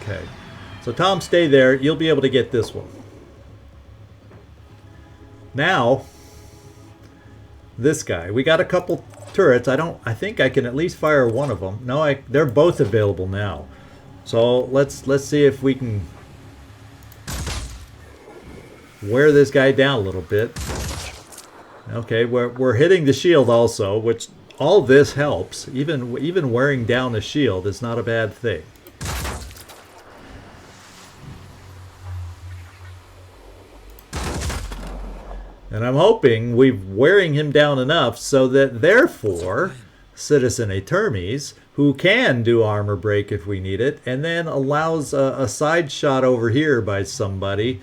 Okay. So Tom, stay there. You'll be able to get this one. Now, this guy. We got a couple turrets. I think I can at least fire one of them. No, they're both available now. So let's see if we can wear this guy down a little bit. Okay, we're hitting the shield also, which all this helps. Even wearing down the shield is not a bad thing. And I'm hoping we're wearing him down enough so that therefore Citizen Atermes, who can do armor break if we need it, and then allows a side shot over here by somebody,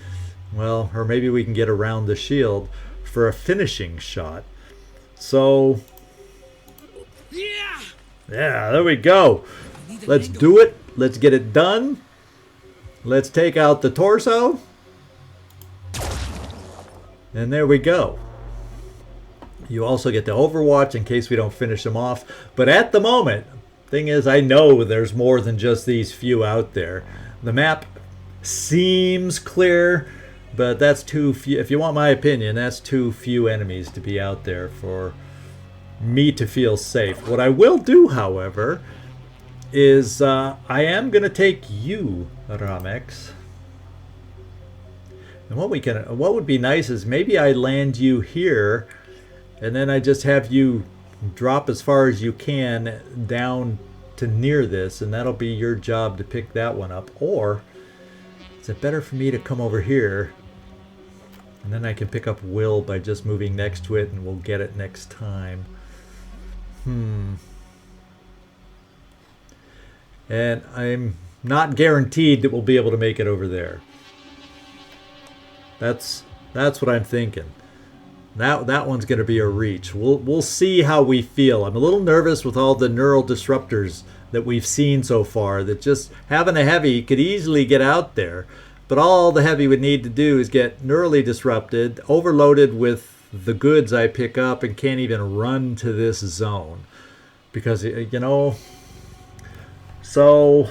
well, or maybe we can get around the shield for a finishing shot. So, yeah, there we go. Let's do it. Let's get it done. Let's take out the torso. And there we go. You also get the Overwatch in case we don't finish them off. But at the moment, thing is, I know there's more than just these few out there. The map seems clear, but that's too few. If you want my opinion, that's too few enemies to be out there for me to feel safe. What I will do, however, is I am going to take you, Ramex. And what would be nice is maybe I land you here, and then I just have you drop as far as you can down to near this, and that'll be your job to pick that one up. Or is it better for me to come over here, and then I can pick up Will by just moving next to it, and we'll get it next time. And I'm not guaranteed that we'll be able to make it over there. That's what I'm thinking. That one's going to be a reach. We'll see how we feel. I'm a little nervous with all the neural disruptors that we've seen so far. That just having a heavy could easily get out there, but all the heavy would need to do is get neurally disrupted, overloaded with the goods I pick up, and can't even run to this zone because So,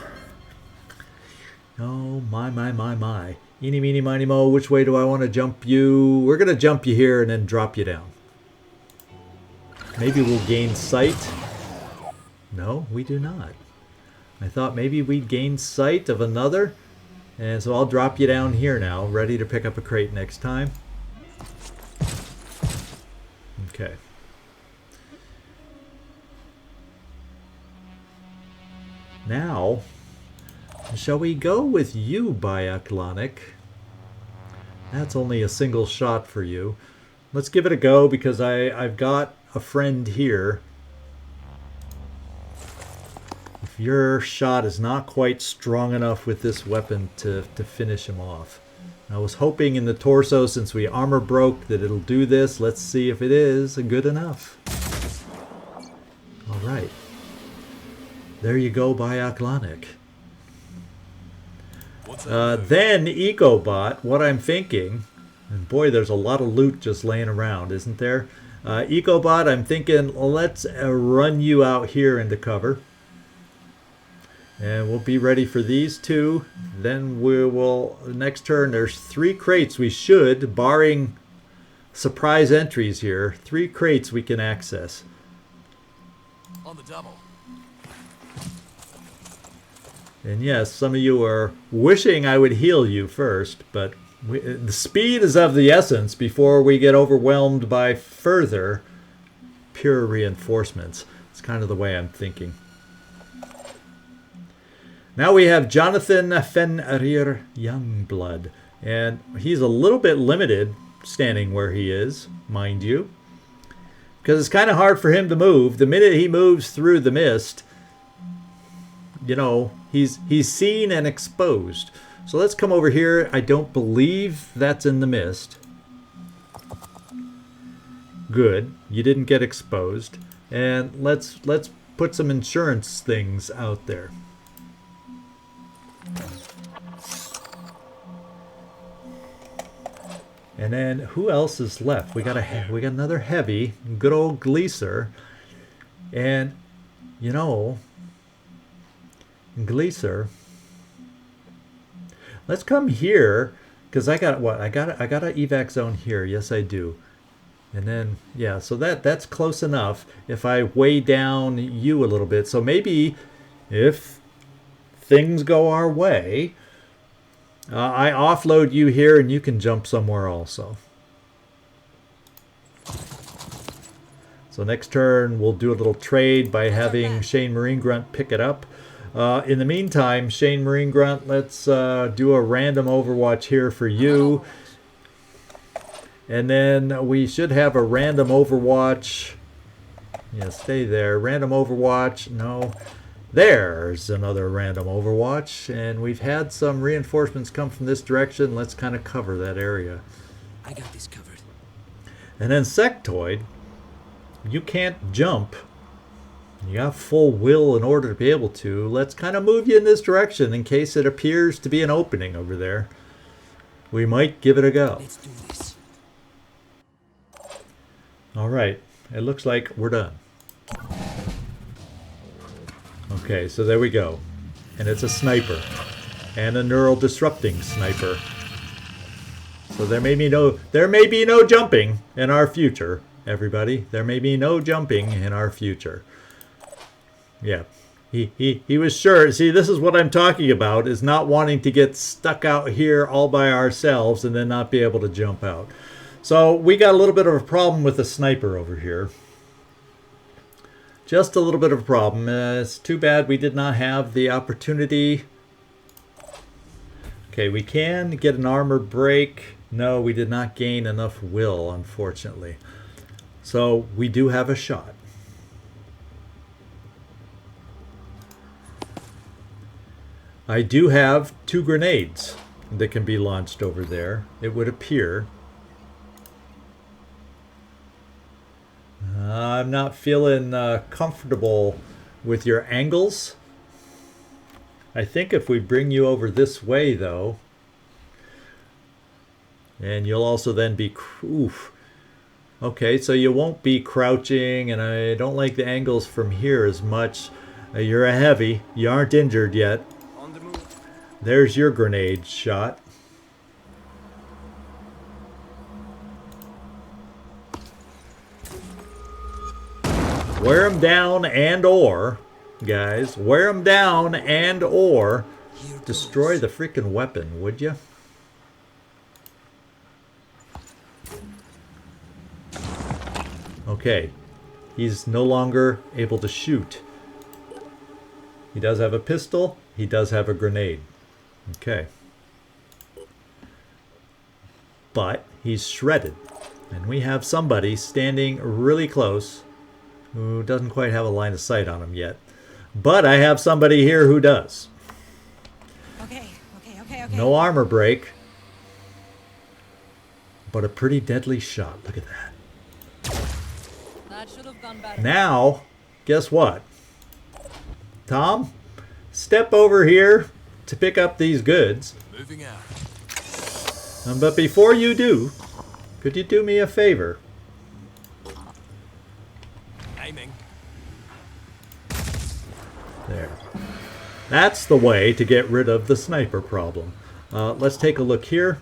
oh my. Eeny, meeny, miny, mo, which way do I want to jump you? We're going to jump you here and then drop you down. Maybe we'll gain sight. No, we do not. I thought maybe we'd gain sight of another. And so I'll drop you down here now, ready to pick up a crate next time. Okay. Now, shall we go with you, Biaklonic? That's only a single shot for you. Let's give it a go because I've got a friend here. If your shot is not quite strong enough with this weapon to finish him off. I was hoping in the torso, since we armor broke, that it'll do this. Let's see if it is good enough. All right. There you go, Biaklonic. Then EcoBot, what I'm thinking, and boy, there's a lot of loot just laying around, isn't there? EcoBot, I'm thinking, let's run you out here into cover. And we'll be ready for these two. Then we will, next turn, there's 3 crates we should, barring surprise entries here, 3 crates we can access. On the double. And yes, some of you are wishing I would heal you first, but the speed is of the essence before we get overwhelmed by further pure reinforcements. It's kind of the way I'm thinking. Now we have Jonathan Fenrir Youngblood, and he's a little bit limited standing where he is, mind you, because it's kind of hard for him to move. The minute he moves through the mist, you know, he's seen and exposed. So let's come over here. I don't believe that's in the mist. Good. You didn't get exposed. And let's put some insurance things out there. And then who else is left? We got another heavy, good old Gleaser. And You know, Gleaser, let's come here, because I got what? I got an evac zone here. Yes, I do. And then, yeah, so that's close enough if I weigh down you a little bit. So maybe if things go our way, I offload you here and you can jump somewhere also. So next turn we'll do a little trade by having Shane Marine Grunt pick it up. In the meantime, Shane Marine Grunt, let's do a random overwatch here for you. And then we should have a random overwatch. Yeah, stay there. Random overwatch. No. There's another random overwatch. And we've had some reinforcements come from this direction. Let's kind of cover that area. I got this covered. And then Sectoid, you can't jump. You got full will in order to be able to. Let's kind of move you in this direction in case it appears to be an opening over there. We might give it a go. Let's do this. All right, it looks like we're done. Okay, so there we go. And it's a sniper. And a neural disrupting sniper. So there may be no jumping in our future, everybody. There may be no jumping in our future. Yeah. He was sure. See, this is what I'm talking about, is not wanting to get stuck out here all by ourselves and then not be able to jump out. So we got a little bit of a problem with the sniper over here. Just a little bit of a problem. It's too bad we did not have the opportunity. Okay, we can get an armor break. No, we did not gain enough will, unfortunately. So we do have a shot. I do have 2 grenades that can be launched over there, it would appear. I'm not feeling comfortable with your angles. I think if we bring you over this way, though, and you'll also then be... Oof. Okay, so you won't be crouching, and I don't like the angles from here as much. You're a heavy. You aren't injured yet. On the move. There's your grenade shot. Wear them down and or, guys, wear them down and or destroy the freaking weapon, would you? Okay, he's no longer able to shoot. He does have a pistol, he does have a grenade. Okay. But he's shredded. And we have somebody standing really close who doesn't quite have a line of sight on him yet. But I have somebody here who does. Okay. No armor break. But a pretty deadly shot. Look at that. That should have gone better. Now, guess what? Tom, step over here to pick up these goods. Moving out. But before you do, could you do me a favor? Aiming. There. That's the way to get rid of the sniper problem. Let's take a look here.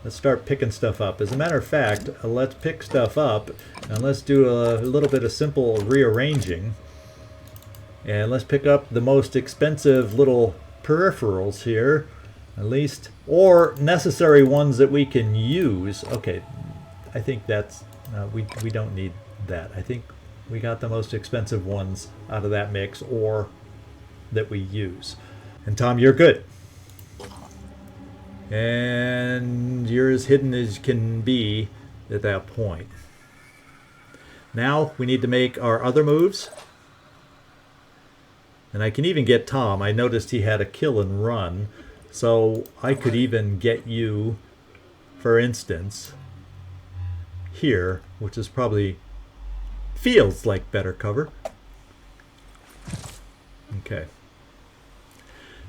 Let's start picking stuff up. As a matter of fact, let's pick stuff up and let's do a little bit of simple rearranging. And let's pick up the most expensive little peripherals here, at least, or necessary ones that we can use. Okay, I think that's, we don't need that. I think we got the most expensive ones out of that mix, or that we use. And Tom, you're good. And you're as hidden as can be at that point. Now we need to make our other moves. And I can even get Tom. I noticed he had a kill and run. So I could even get you, for instance, here, which is probably, feels like better cover. Okay.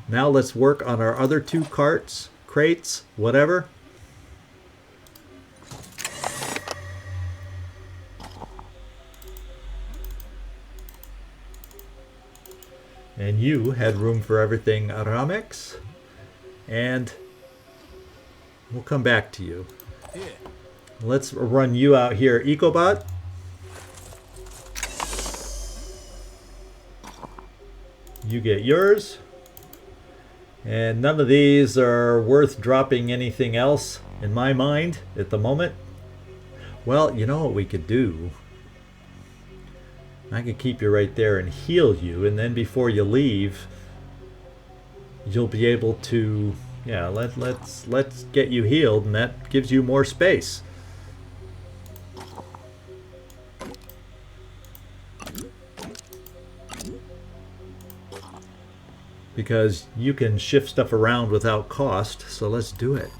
Now let's work on our other 2 crates, whatever. And you had room for everything, Aramex. And we'll come back to you. Here. Let's run you out here, Ecobot. You get yours. And none of these are worth dropping anything else in my mind at the moment. Well, you know what we could do? I could keep you right there and heal you, and then before you leave, you'll be able to, yeah, let's get you healed, and that gives you more space. Because you can shift stuff around without cost, so let's do it.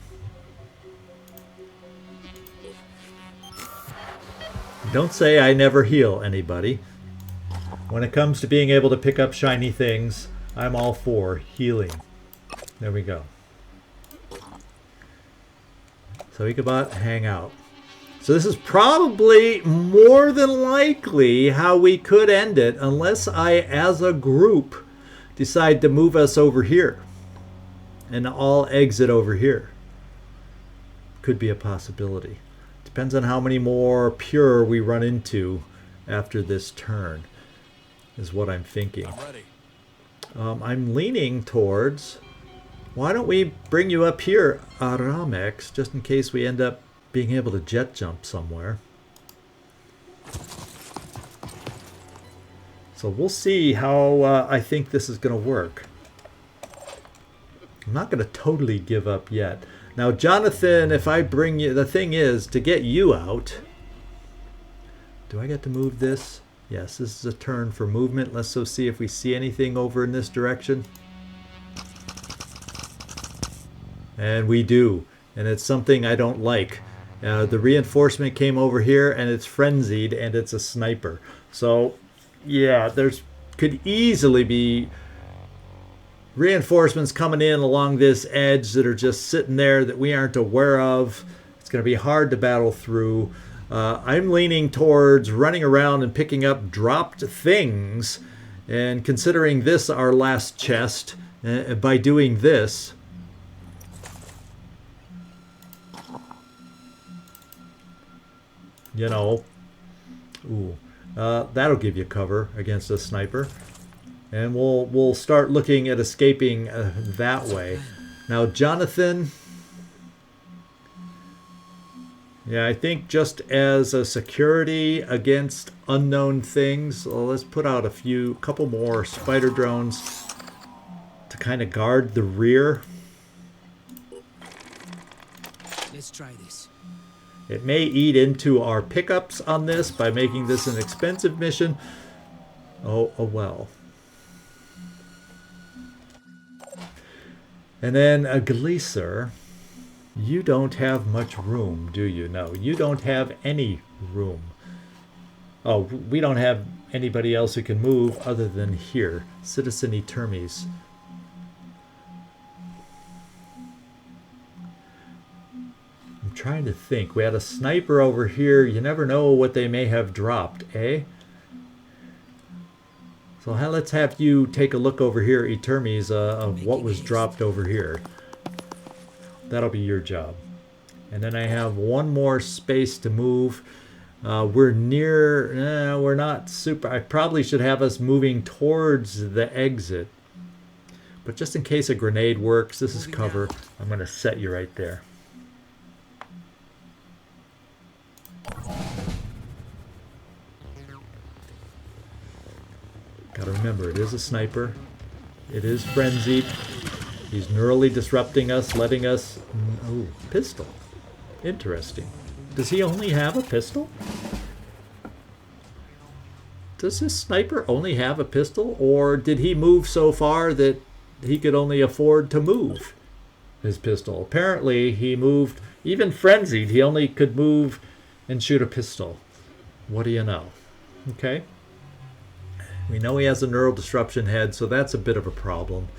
Don't say I never heal anybody. When it comes to being able to pick up shiny things, I'm all for healing. There we go. So Ichabod, hang out. So this is probably more than likely how we could end it, unless I, as a group, decide to move us over here and all exit over here. Could be a possibility. Depends on how many more pure we run into after this turn, is what I'm thinking. I'm ready. I'm leaning towards, why don't we bring you up here, Aramex, just in case we end up being able to jet jump somewhere. So we'll see how I think this is going to work. I'm not going to totally give up yet. Now, Jonathan, if I bring you... The thing is, to get you out... Do I get to move this? Yes, this is a turn for movement. Let's go see if we see anything over in this direction. And we do. And it's something I don't like. The reinforcement came over here, and it's frenzied, and it's a sniper. So... yeah, there's could easily be reinforcements coming in along this edge that are just sitting there that we aren't aware of. It's going to be hard to battle through. I'm leaning towards running around and picking up dropped things, and considering this our last chest, by doing this, you know, ooh. That'll give you cover against a sniper, and we'll start looking at escaping that way. Now, Jonathan, yeah, I think just as a security against unknown things, let's put out a couple more spider drones to kind of guard the rear. Let's try this. It may eat into our pickups on this by making this an expensive mission. Oh well. And then a Gleaser. You don't have much room, do you? No, you don't have any room. Oh, we don't have anybody else who can move other than here. Citizen Etermes. Trying to think. We had a sniper over here. You never know what they may have dropped, eh? So let's have you take a look over here, Etermes, of what was dropped over here. That'll be your job. And then I have one more space to move. We're near... we're not super... I probably should have us moving towards the exit. But just in case a grenade works, this is cover. I'm going to set you right there. Gotta remember, it is a sniper. It is frenzied. He's neurally disrupting us, letting us... Oh, pistol. Interesting. Does he only have a pistol? Does this sniper only have a pistol? Or did he move so far that he could only afford to move his pistol? Apparently, he moved... Even frenzied, he only could move and shoot a pistol. What do you know? Okay. We know he has a neural disruption head, so that's a bit of a problem.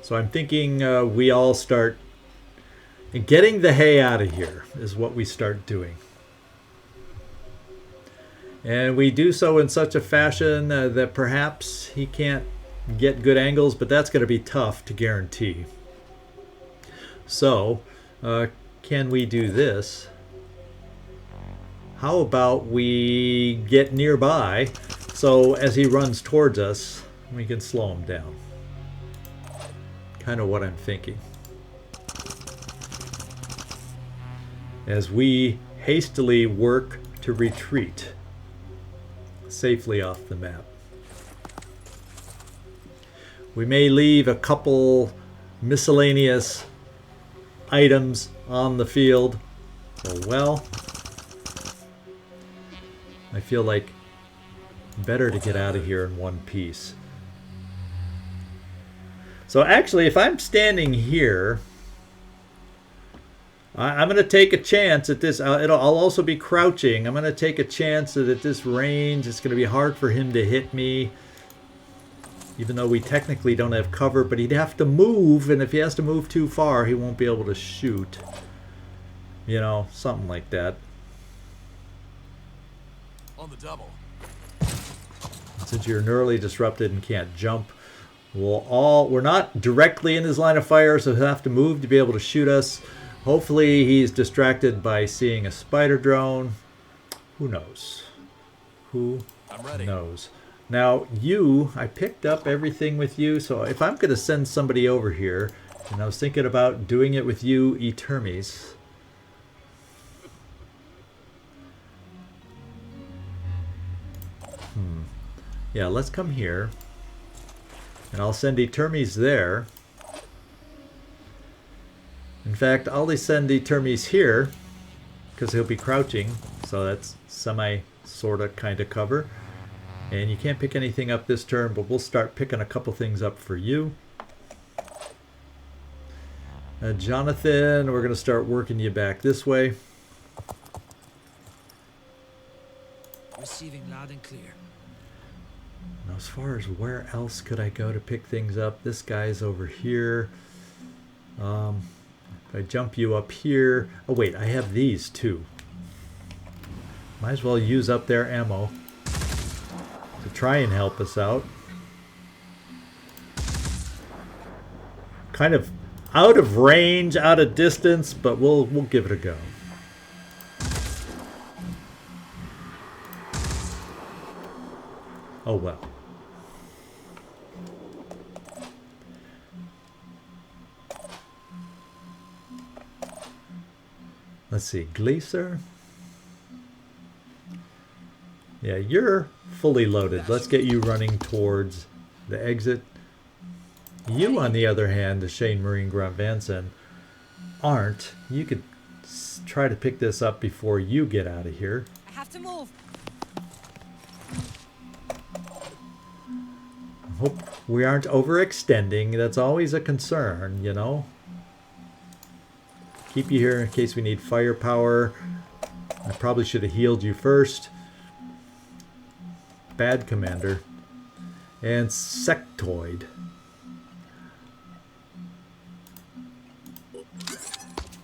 So I'm thinking we all start getting the hay out of here is what we start doing. And we do so in such a fashion that perhaps he can't get good angles, but that's going to be tough to guarantee. So, can we do this? How about we get nearby so as he runs towards us, we can slow him down. Kind of what I'm thinking. As we hastily work to retreat safely off the map. We may leave a couple miscellaneous items on the field. Oh well. I feel like better to get out of here in one piece. So actually, if I'm standing here, I'm going to take a chance at this. I'll also be crouching. I'm going to take a chance that at this range, it's going to be hard for him to hit me. Even though we technically don't have cover, but he'd have to move, and if he has to move too far, he won't be able to shoot. You know, something like that. On the double. Since you're neurally disrupted and can't jump, we're not directly in his line of fire, so he'll have to move to be able to shoot us. Hopefully he's distracted by seeing a spider drone. Who knows? Who knows? Now I picked up everything with you, so if I'm going to send somebody over here, and I was thinking about doing it with you, Etermes. Yeah, let's come here. And I'll send Etermes there. In fact, I'll send Etermes here because he'll be crouching, so that's sort of kind of cover. And you can't pick anything up this turn, but we'll start picking a couple things up for you. Jonathan, we're going to start working you back this way. Receiving loud and clear. Now, as far as where else could I go to pick things up, this guy's over here. If I jump you up here, oh wait, I have these too. Might as well use up their ammo to try and help us out. Kind of out of range, out of distance, but we'll give it a go. Oh well. Let's see, Gleaser. Yeah, you're fully loaded. Let's get you running towards the exit. You, on the other hand, the Shane Marine Grunt Vanson, aren't. You could try to pick this up before you get out of here. I have to move. Hope we aren't overextending. That's always a concern, you know. Keep you here in case we need firepower. I probably should have healed you first. Bad commander. And sectoid.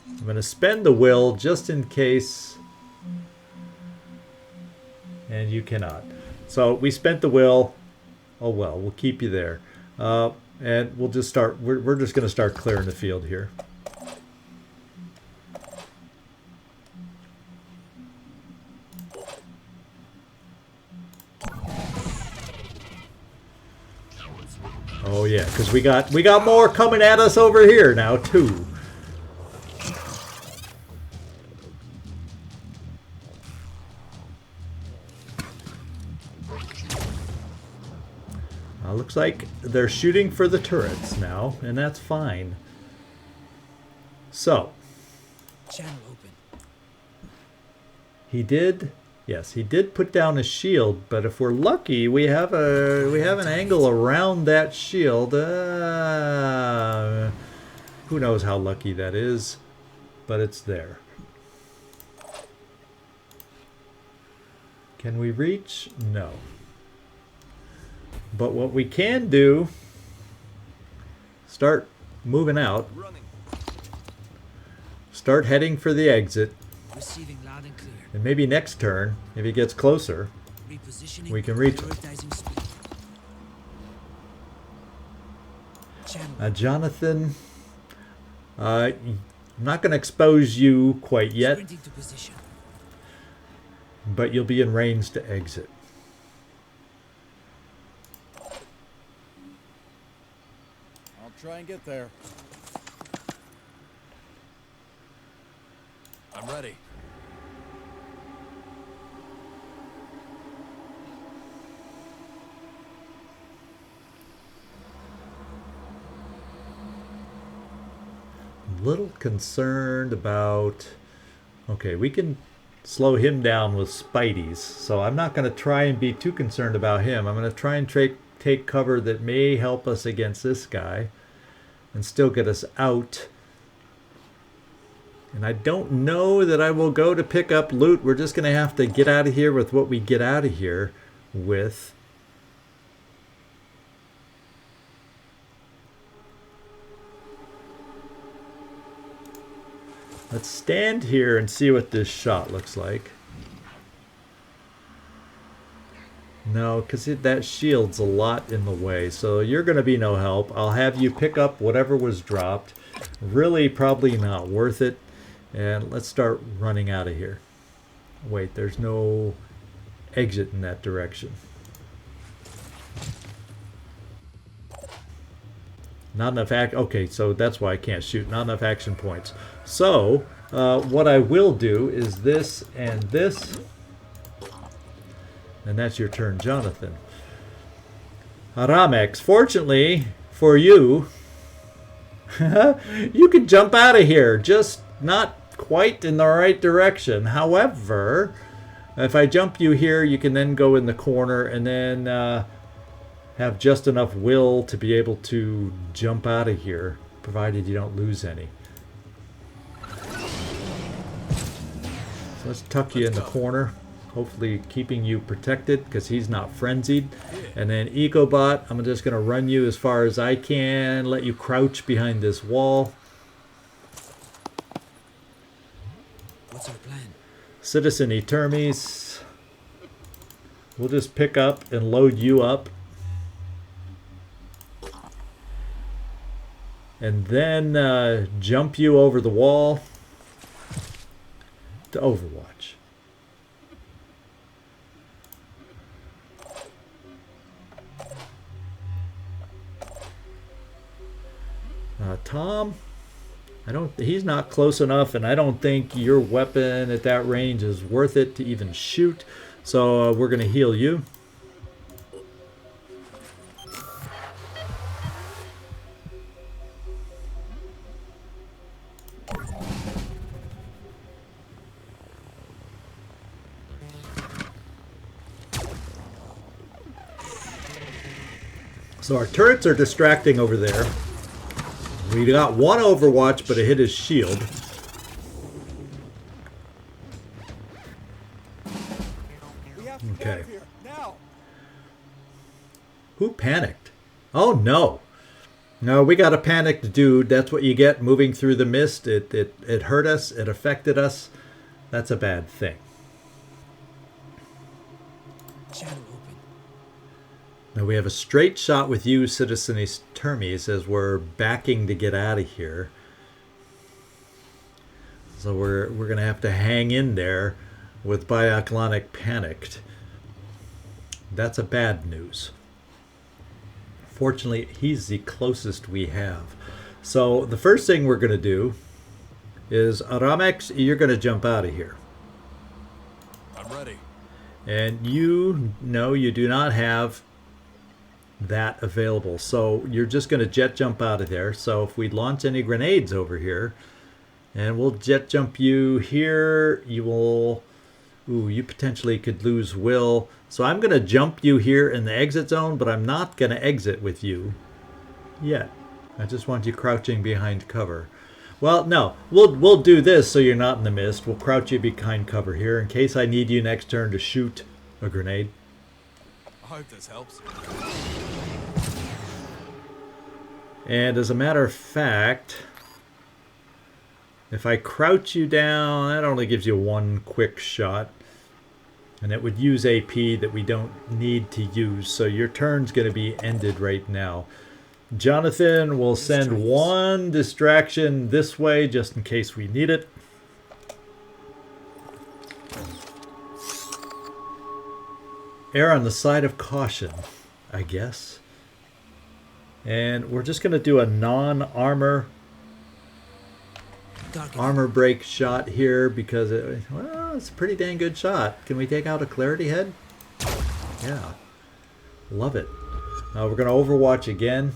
I'm going to spend the will just in case. And you cannot. So we spent the will. Oh well, we'll keep you there. And we'll just start. We're just going to start clearing the field here. Oh yeah, because we got more coming at us over here now too. Looks like they're shooting for the turrets now, and that's fine. So, Channel open. he did put down a shield, but if we're lucky, we have an angle around that shield. Who knows how lucky that is, but it's there. Can we reach? No. But what we can do, start moving out. Start heading for the exit. Receiving loud and clear. And maybe next turn, if he gets closer, Repositioning. We can reach him. Prioritizing speed. Channel. Jonathan, I'm not going to expose you quite yet, Sprinting to position. but you'll be in range to exit. I'll try and get there. I'm ready. Little concerned about... Okay, we can slow him down with Spideys, so I'm not going to try and be too concerned about him. I'm going to try and take cover that may help us against this guy and still get us out. And I don't know that I will go to pick up loot. We're just going to have to get out of here with what we get out of here with. Let's stand here and see what this shot looks like. No, because that shield's a lot in the way, so you're going to be no help. I'll have you pick up whatever was dropped. Really probably not worth it. And let's start running out of here. Wait, there's no exit in that direction. Not enough okay, so that's why I can't shoot. Not enough action points. So, what I will do is this and this. And that's your turn, Jonathan. Aramex, fortunately for you, you can jump out of here, just not quite in the right direction. However, if I jump you here, you can then go in the corner and then have just enough will to be able to jump out of here, provided you don't lose any. So let's tuck you in the corner, hopefully keeping you protected because he's not frenzied. And then Ecobot, I'm just going to run you as far as I can, let you crouch behind this wall. What's our plan? Citizen Etermes, we'll just pick up and load you up. And then jump you over the wall to Overwatch. Tom, he's not close enough, and I don't think your weapon at that range is worth it to even shoot. So we're going to heal you. So our turrets are distracting over there. We got one Overwatch, but it hit his shield. Okay. Who panicked? Oh no. No, we got a panicked dude. That's what you get moving through the mist. It hurt us. It affected us. That's a bad thing. Channel open. Now we have a straight shot with you, Citizen Termes, as we're backing to get out of here. So we're going to have to hang in there with Bioclonic panicked. That's a bad news. Fortunately, he's the closest we have. So the first thing we're going to do is, Aramex, you're going to jump out of here. I'm ready. And you know you do not have that available. So you're just going to jet jump out of there. So if we launch any grenades over here, and we'll jet jump you here, you will... Ooh, you potentially could lose will. So I'm going to jump you here in the exit zone, but I'm not going to exit with you yet. I just want you crouching behind cover. Well, no, we'll do this so you're not in the mist. We'll crouch you behind cover here in case I need you next turn to shoot a grenade. I hope this helps. And as a matter of fact, if I crouch you down, that only gives you one quick shot. And it would use AP that we don't need to use. So your turn's going to be ended right now. Jonathan will send one distraction this way just in case we need it. Err on the side of caution, I guess. And we're just going to do a non-armor break shot here because it's a pretty dang good shot. Can we take out a clarity head? Yeah. Love it. We're going to overwatch again.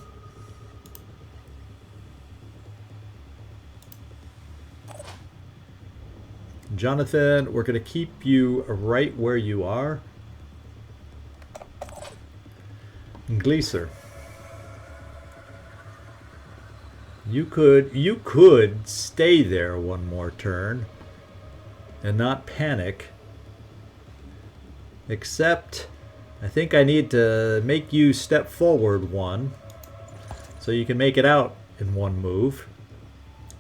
Jonathan, we're going to keep you right where you are. Gleaser. You could stay there one more turn and not panic. Except I think I need to make you step forward one so you can make it out in one move.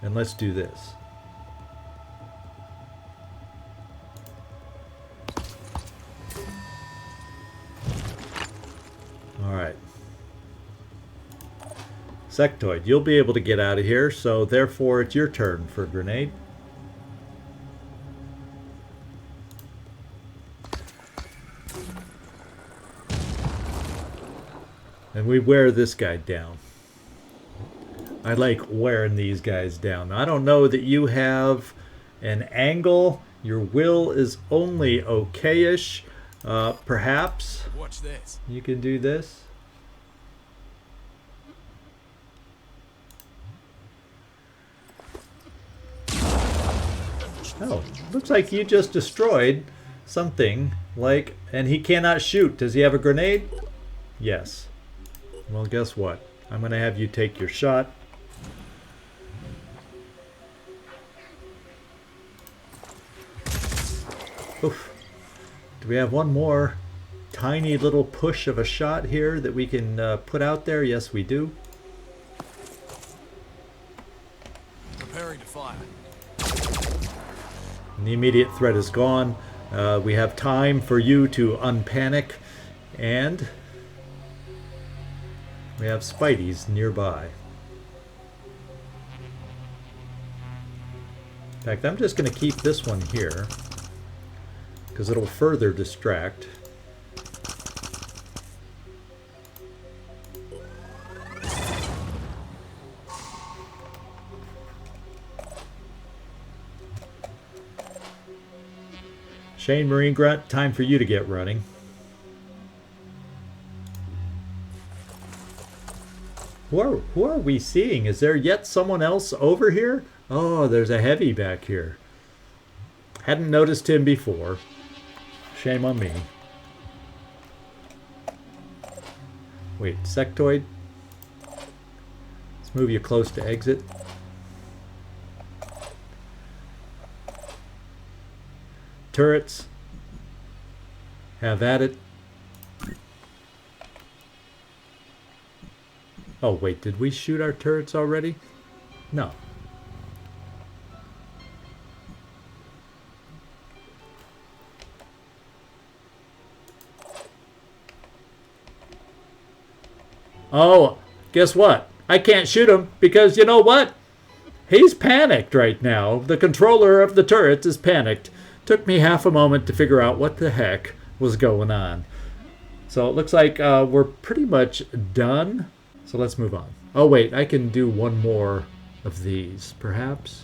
And let's do this. Alright. Sectoid, you'll be able to get out of here, so therefore it's your turn for a grenade. And we wear this guy down. I like wearing these guys down. I don't know that you have an angle. Your will is only okay-ish. Perhaps Watch this. you can do this. Oh, looks like you just destroyed something like, and he cannot shoot. Does he have a grenade? Yes. Well, guess what? I'm going to have you take your shot. Oof. Do we have one more tiny little push of a shot here that we can put out there? Yes, we do. Preparing to fire. And the immediate threat is gone. We have time for you to unpanic, and we have Spideys nearby. In fact, I'm just going to keep this one here because it'll further distract. Shane Marine Grunt, time for you to get running. Who are we seeing? Is there yet someone else over here? Oh, there's a heavy back here. Hadn't noticed him before. Shame on me. Wait, Sectoid? Let's move you close to exit. Turrets. Have at it. Oh, wait, did we shoot our turrets already? No. Oh, guess what? I can't shoot him because you know what? He's panicked right now. The controller of the turrets is panicked. Took me half a moment to figure out what the heck was going on. So it looks like we're pretty much done. So let's move on. Oh wait, I can do one more of these, perhaps.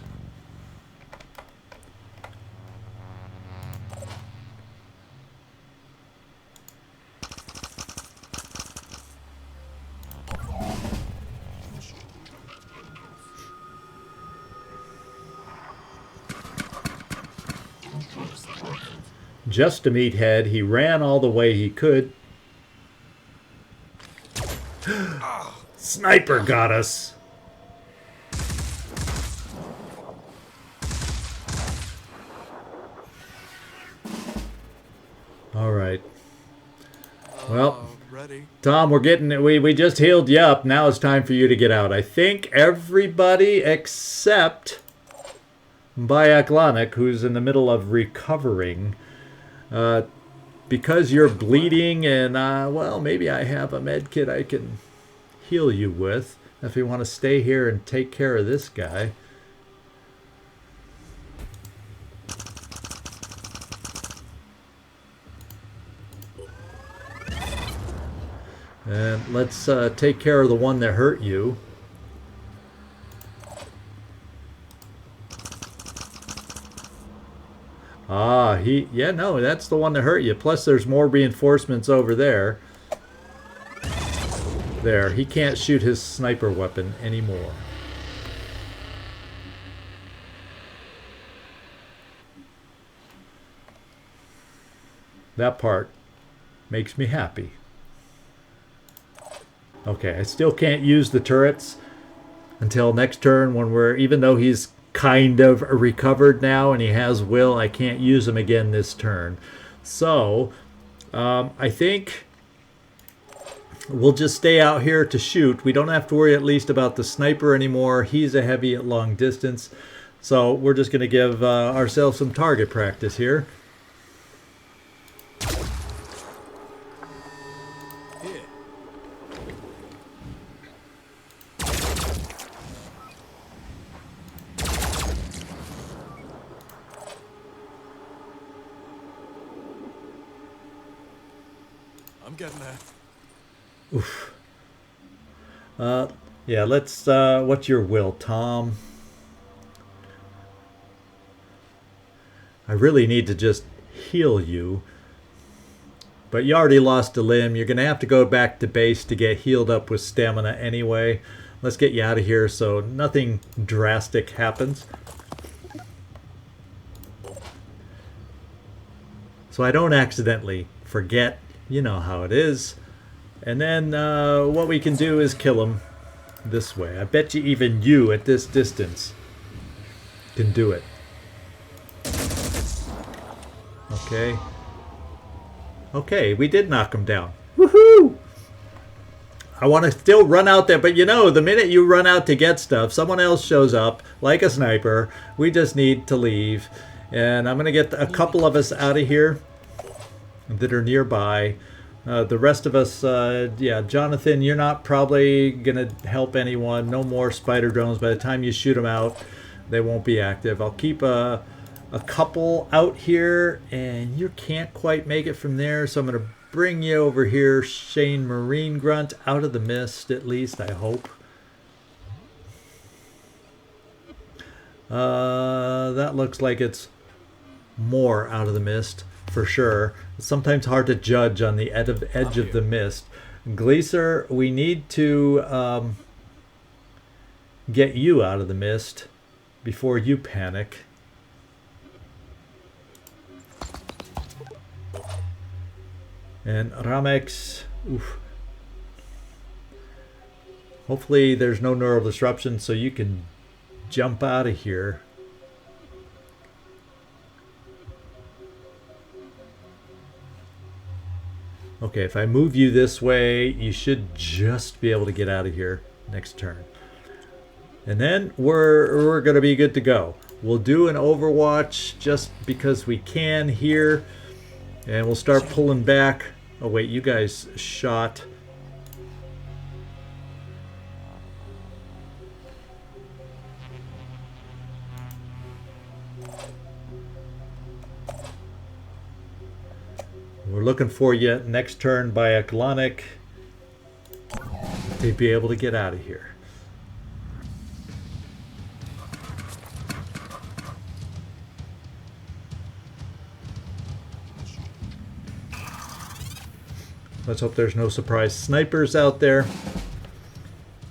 Just a meathead, he ran all the way he could. Sniper got us. All right. Well, Ready? Tom, we're getting it. We just healed you up. Now it's time for you to get out. I think everybody except Byaklonic, who's in the middle of recovering. because you're bleeding and, well, maybe I have a med kit I can heal you with if you want to stay here and take care of this guy. And let's take care of the one that hurt you. Yeah, no, that's the one that hurt you. Plus there's more reinforcements over there. There, he can't shoot his sniper weapon anymore. That part makes me happy. Okay, I still can't use the turrets until next turn when even though he's kind of recovered now and he has will, I can't use him again this turn. So, I think we'll just stay out here to shoot. We don't have to worry at least about the sniper anymore. He's a heavy at long distance. So we're just going to give ourselves some target practice here. I'm getting there. Oof. Yeah, let's, what's your will, Tom? I really need to just heal you. But you already lost a limb. You're going to have to go back to base to get healed up with stamina anyway. Let's get you out of here so nothing drastic happens. So I don't accidentally forget. You know how it is. And then what we can do is kill him this way. I bet you even you at this distance can do it. Okay. Okay, we did knock him down. Woohoo! I want to still run out there, but you know, the minute you run out to get stuff, someone else shows up like a sniper. We just need to leave. And I'm going to get a couple of us out of here that are nearby. The rest of us, yeah, Jonathan, you're not probably going to help anyone. No more spider drones. By the time you shoot them out, they won't be active. I'll keep a couple out here, and you can't quite make it from there, so I'm going to bring you over here, Shane Marine Grunt, out of the mist, at least, I hope. That looks like it's more out of the mist. For sure. It's sometimes hard to judge on the edge of the mist. Gleaser, we need to get you out of the mist before you panic. And Ramex, oof. Hopefully there's no neural disruption so you can jump out of here. Okay, if I move you this way, you should just be able to get out of here next turn. And then we're going to be good to go. We'll do an Overwatch just because we can here. And we'll start pulling back. Oh wait, you guys shot. We're looking for you next turn by Biathlonic to be able to get out of here. Let's hope there's no surprise snipers out there.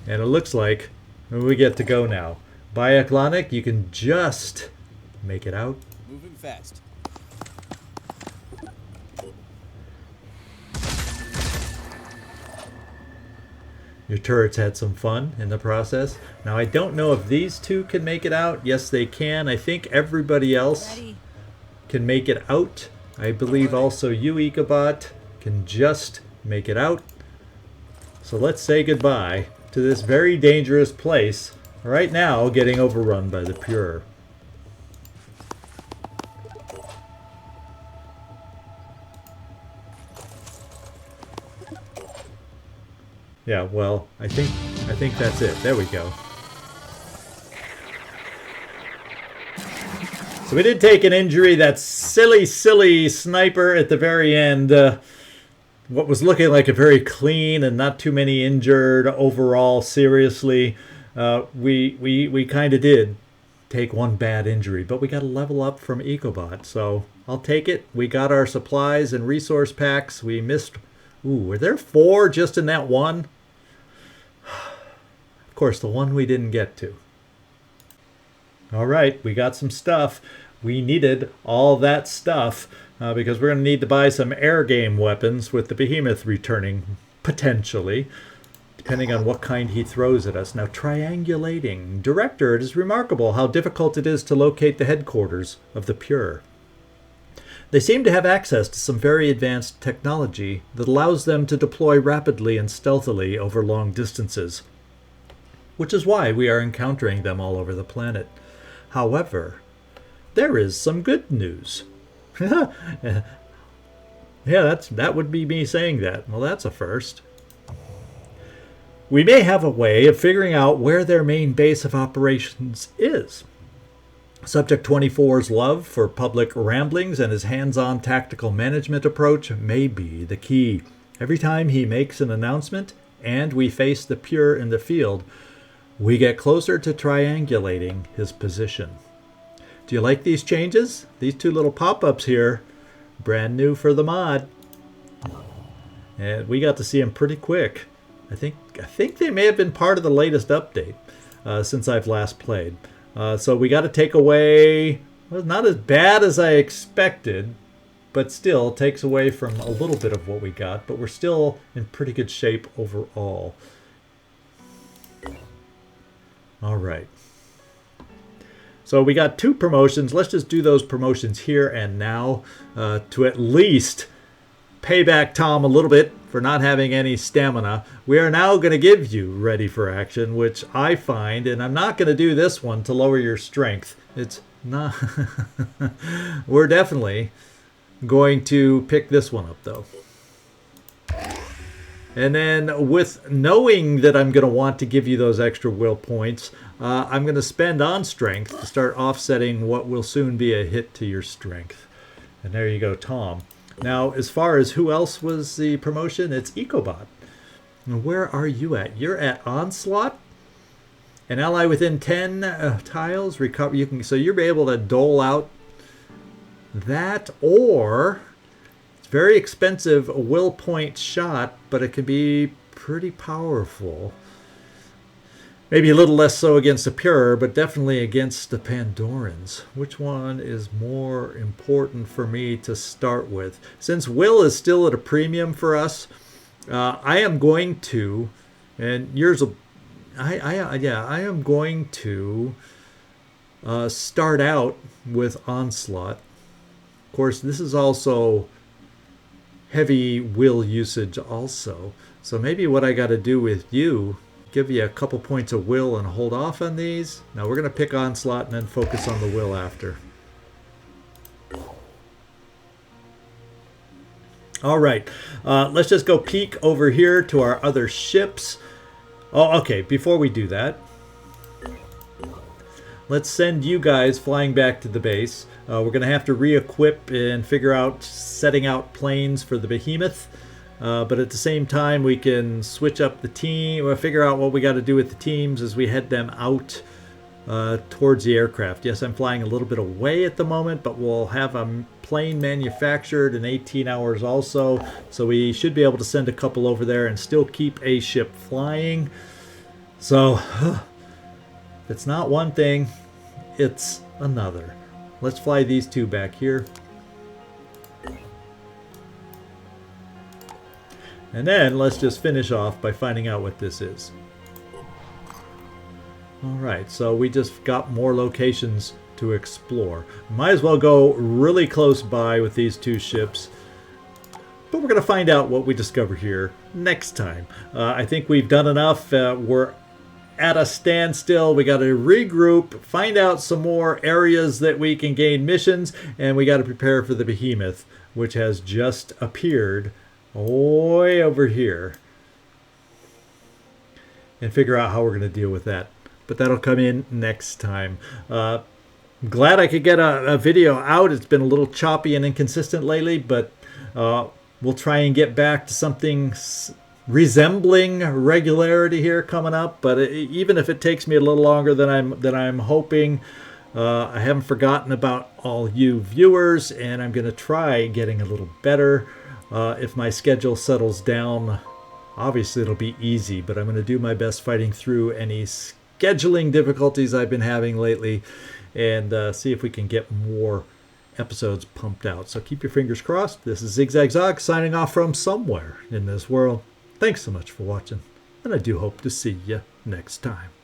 And it looks like we get to go now. Biathlonic, you can just make it out. Moving fast. Your turrets had some fun in the process. Now I don't know if these two can make it out. Yes, they can. I think everybody else can make it out. I believe also you, Ecobot, can just make it out. So let's say goodbye to this very dangerous place. Right now, getting overrun by the Pure. Yeah, well, I think that's it. There we go. So we did take an injury. That silly sniper at the very end. What was looking like a very clean and not too many injured overall, seriously. We kind of did take one bad injury, but we got a level up from Ecobot, so I'll take it. We got our supplies and resource packs. We missed... Ooh, were there 4 just in that one? Of course, the one we didn't get to. All right, we got some stuff. We needed all that stuff because we're going to need to buy some air game weapons with the Behemoth returning, potentially, depending on what kind he throws at us. Now, triangulating. Director, it is remarkable how difficult it is to locate the headquarters of the Pure. They seem to have access to some very advanced technology that allows them to deploy rapidly and stealthily over long distances, which is why we are encountering them all over the planet. However, there is some good news. Yeah, that would be me saying that. Well, that's a first. We may have a way of figuring out where their main base of operations is. Subject 24's love for public ramblings and his hands-on tactical management approach may be the key. Every time he makes an announcement and we face the Pure in the field, we get closer to triangulating his position. Do you like these changes? These 2 little pop-ups here, brand new for the mod. And we got to see them pretty quick. I think they may have been part of the latest update since I've last played. So we got to take away, well, not as bad as I expected, but still takes away from a little bit of what we got, but we're still in pretty good shape overall. All right. So we got 2 promotions. Let's just do those promotions here and now to at least pay back Tom a little bit for not having any stamina. We are now going to give you Ready for Action, which I find, and I'm not going to do this one to lower your strength. It's not... We're definitely going to pick this one up, though. And then with knowing that I'm going to want to give you those extra will points, I'm going to spend on strength to start offsetting what will soon be a hit to your strength. And there you go, Tom. Now, as far as who else was the promotion, it's Ecobot. Now, where are you at? You're at Onslaught. An ally within 10 tiles recover. So you're able to dole out that, or it's very expensive will point shot, but it can be pretty powerful. Maybe a little less so against the Pure, but definitely against the Pandorans. Which one is more important for me to start with? Since will is still at a premium for us, I am going to, and yours will, I am going to start out with Onslaught. Of course, this is also heavy will usage also. So maybe what I got to do with you, give you a couple points of will and hold off on these. Now we're going to pick Onslaught and then focus on the will after. All right, let's just go peek over here to our other ships. Oh, okay, before we do that, let's send you guys flying back to the base. We're going to have to re-equip and figure out setting out planes for the Behemoth. But at the same time, we can switch up the team, or figure out what we got to do with the teams as we head them out towards the aircraft. Yes, I'm flying a little bit away at the moment, but we'll have a plane manufactured in 18 hours also. So we should be able to send a couple over there and still keep a ship flying. So if it's not one thing, it's another. Let's fly these 2 back here. And then let's just finish off by finding out what this is. Alright, so we just got more locations to explore. Might as well go really close by with these 2 ships. But we're going to find out what we discover here next time. I think we've done enough. We're at a standstill. We got to regroup, find out some more areas that we can gain missions, and we got to prepare for the Behemoth, which has just appeared way over here. and figure out how we're going to deal with that. But that'll come in next time. Glad I could get a video out. It's been a little choppy and inconsistent lately, but we'll try and get back to something resembling regularity here coming up. But even if it takes me a little longer than I'm hoping, I haven't forgotten about all you viewers, and I'm going to try getting a little better. If my schedule settles down, obviously it'll be easy, but I'm going to do my best fighting through any scheduling difficulties I've been having lately, and see if we can get more episodes pumped out. So keep your fingers crossed. This is ZigZagZog signing off from somewhere in this world. Thanks so much for watching, and I do hope to see you next time.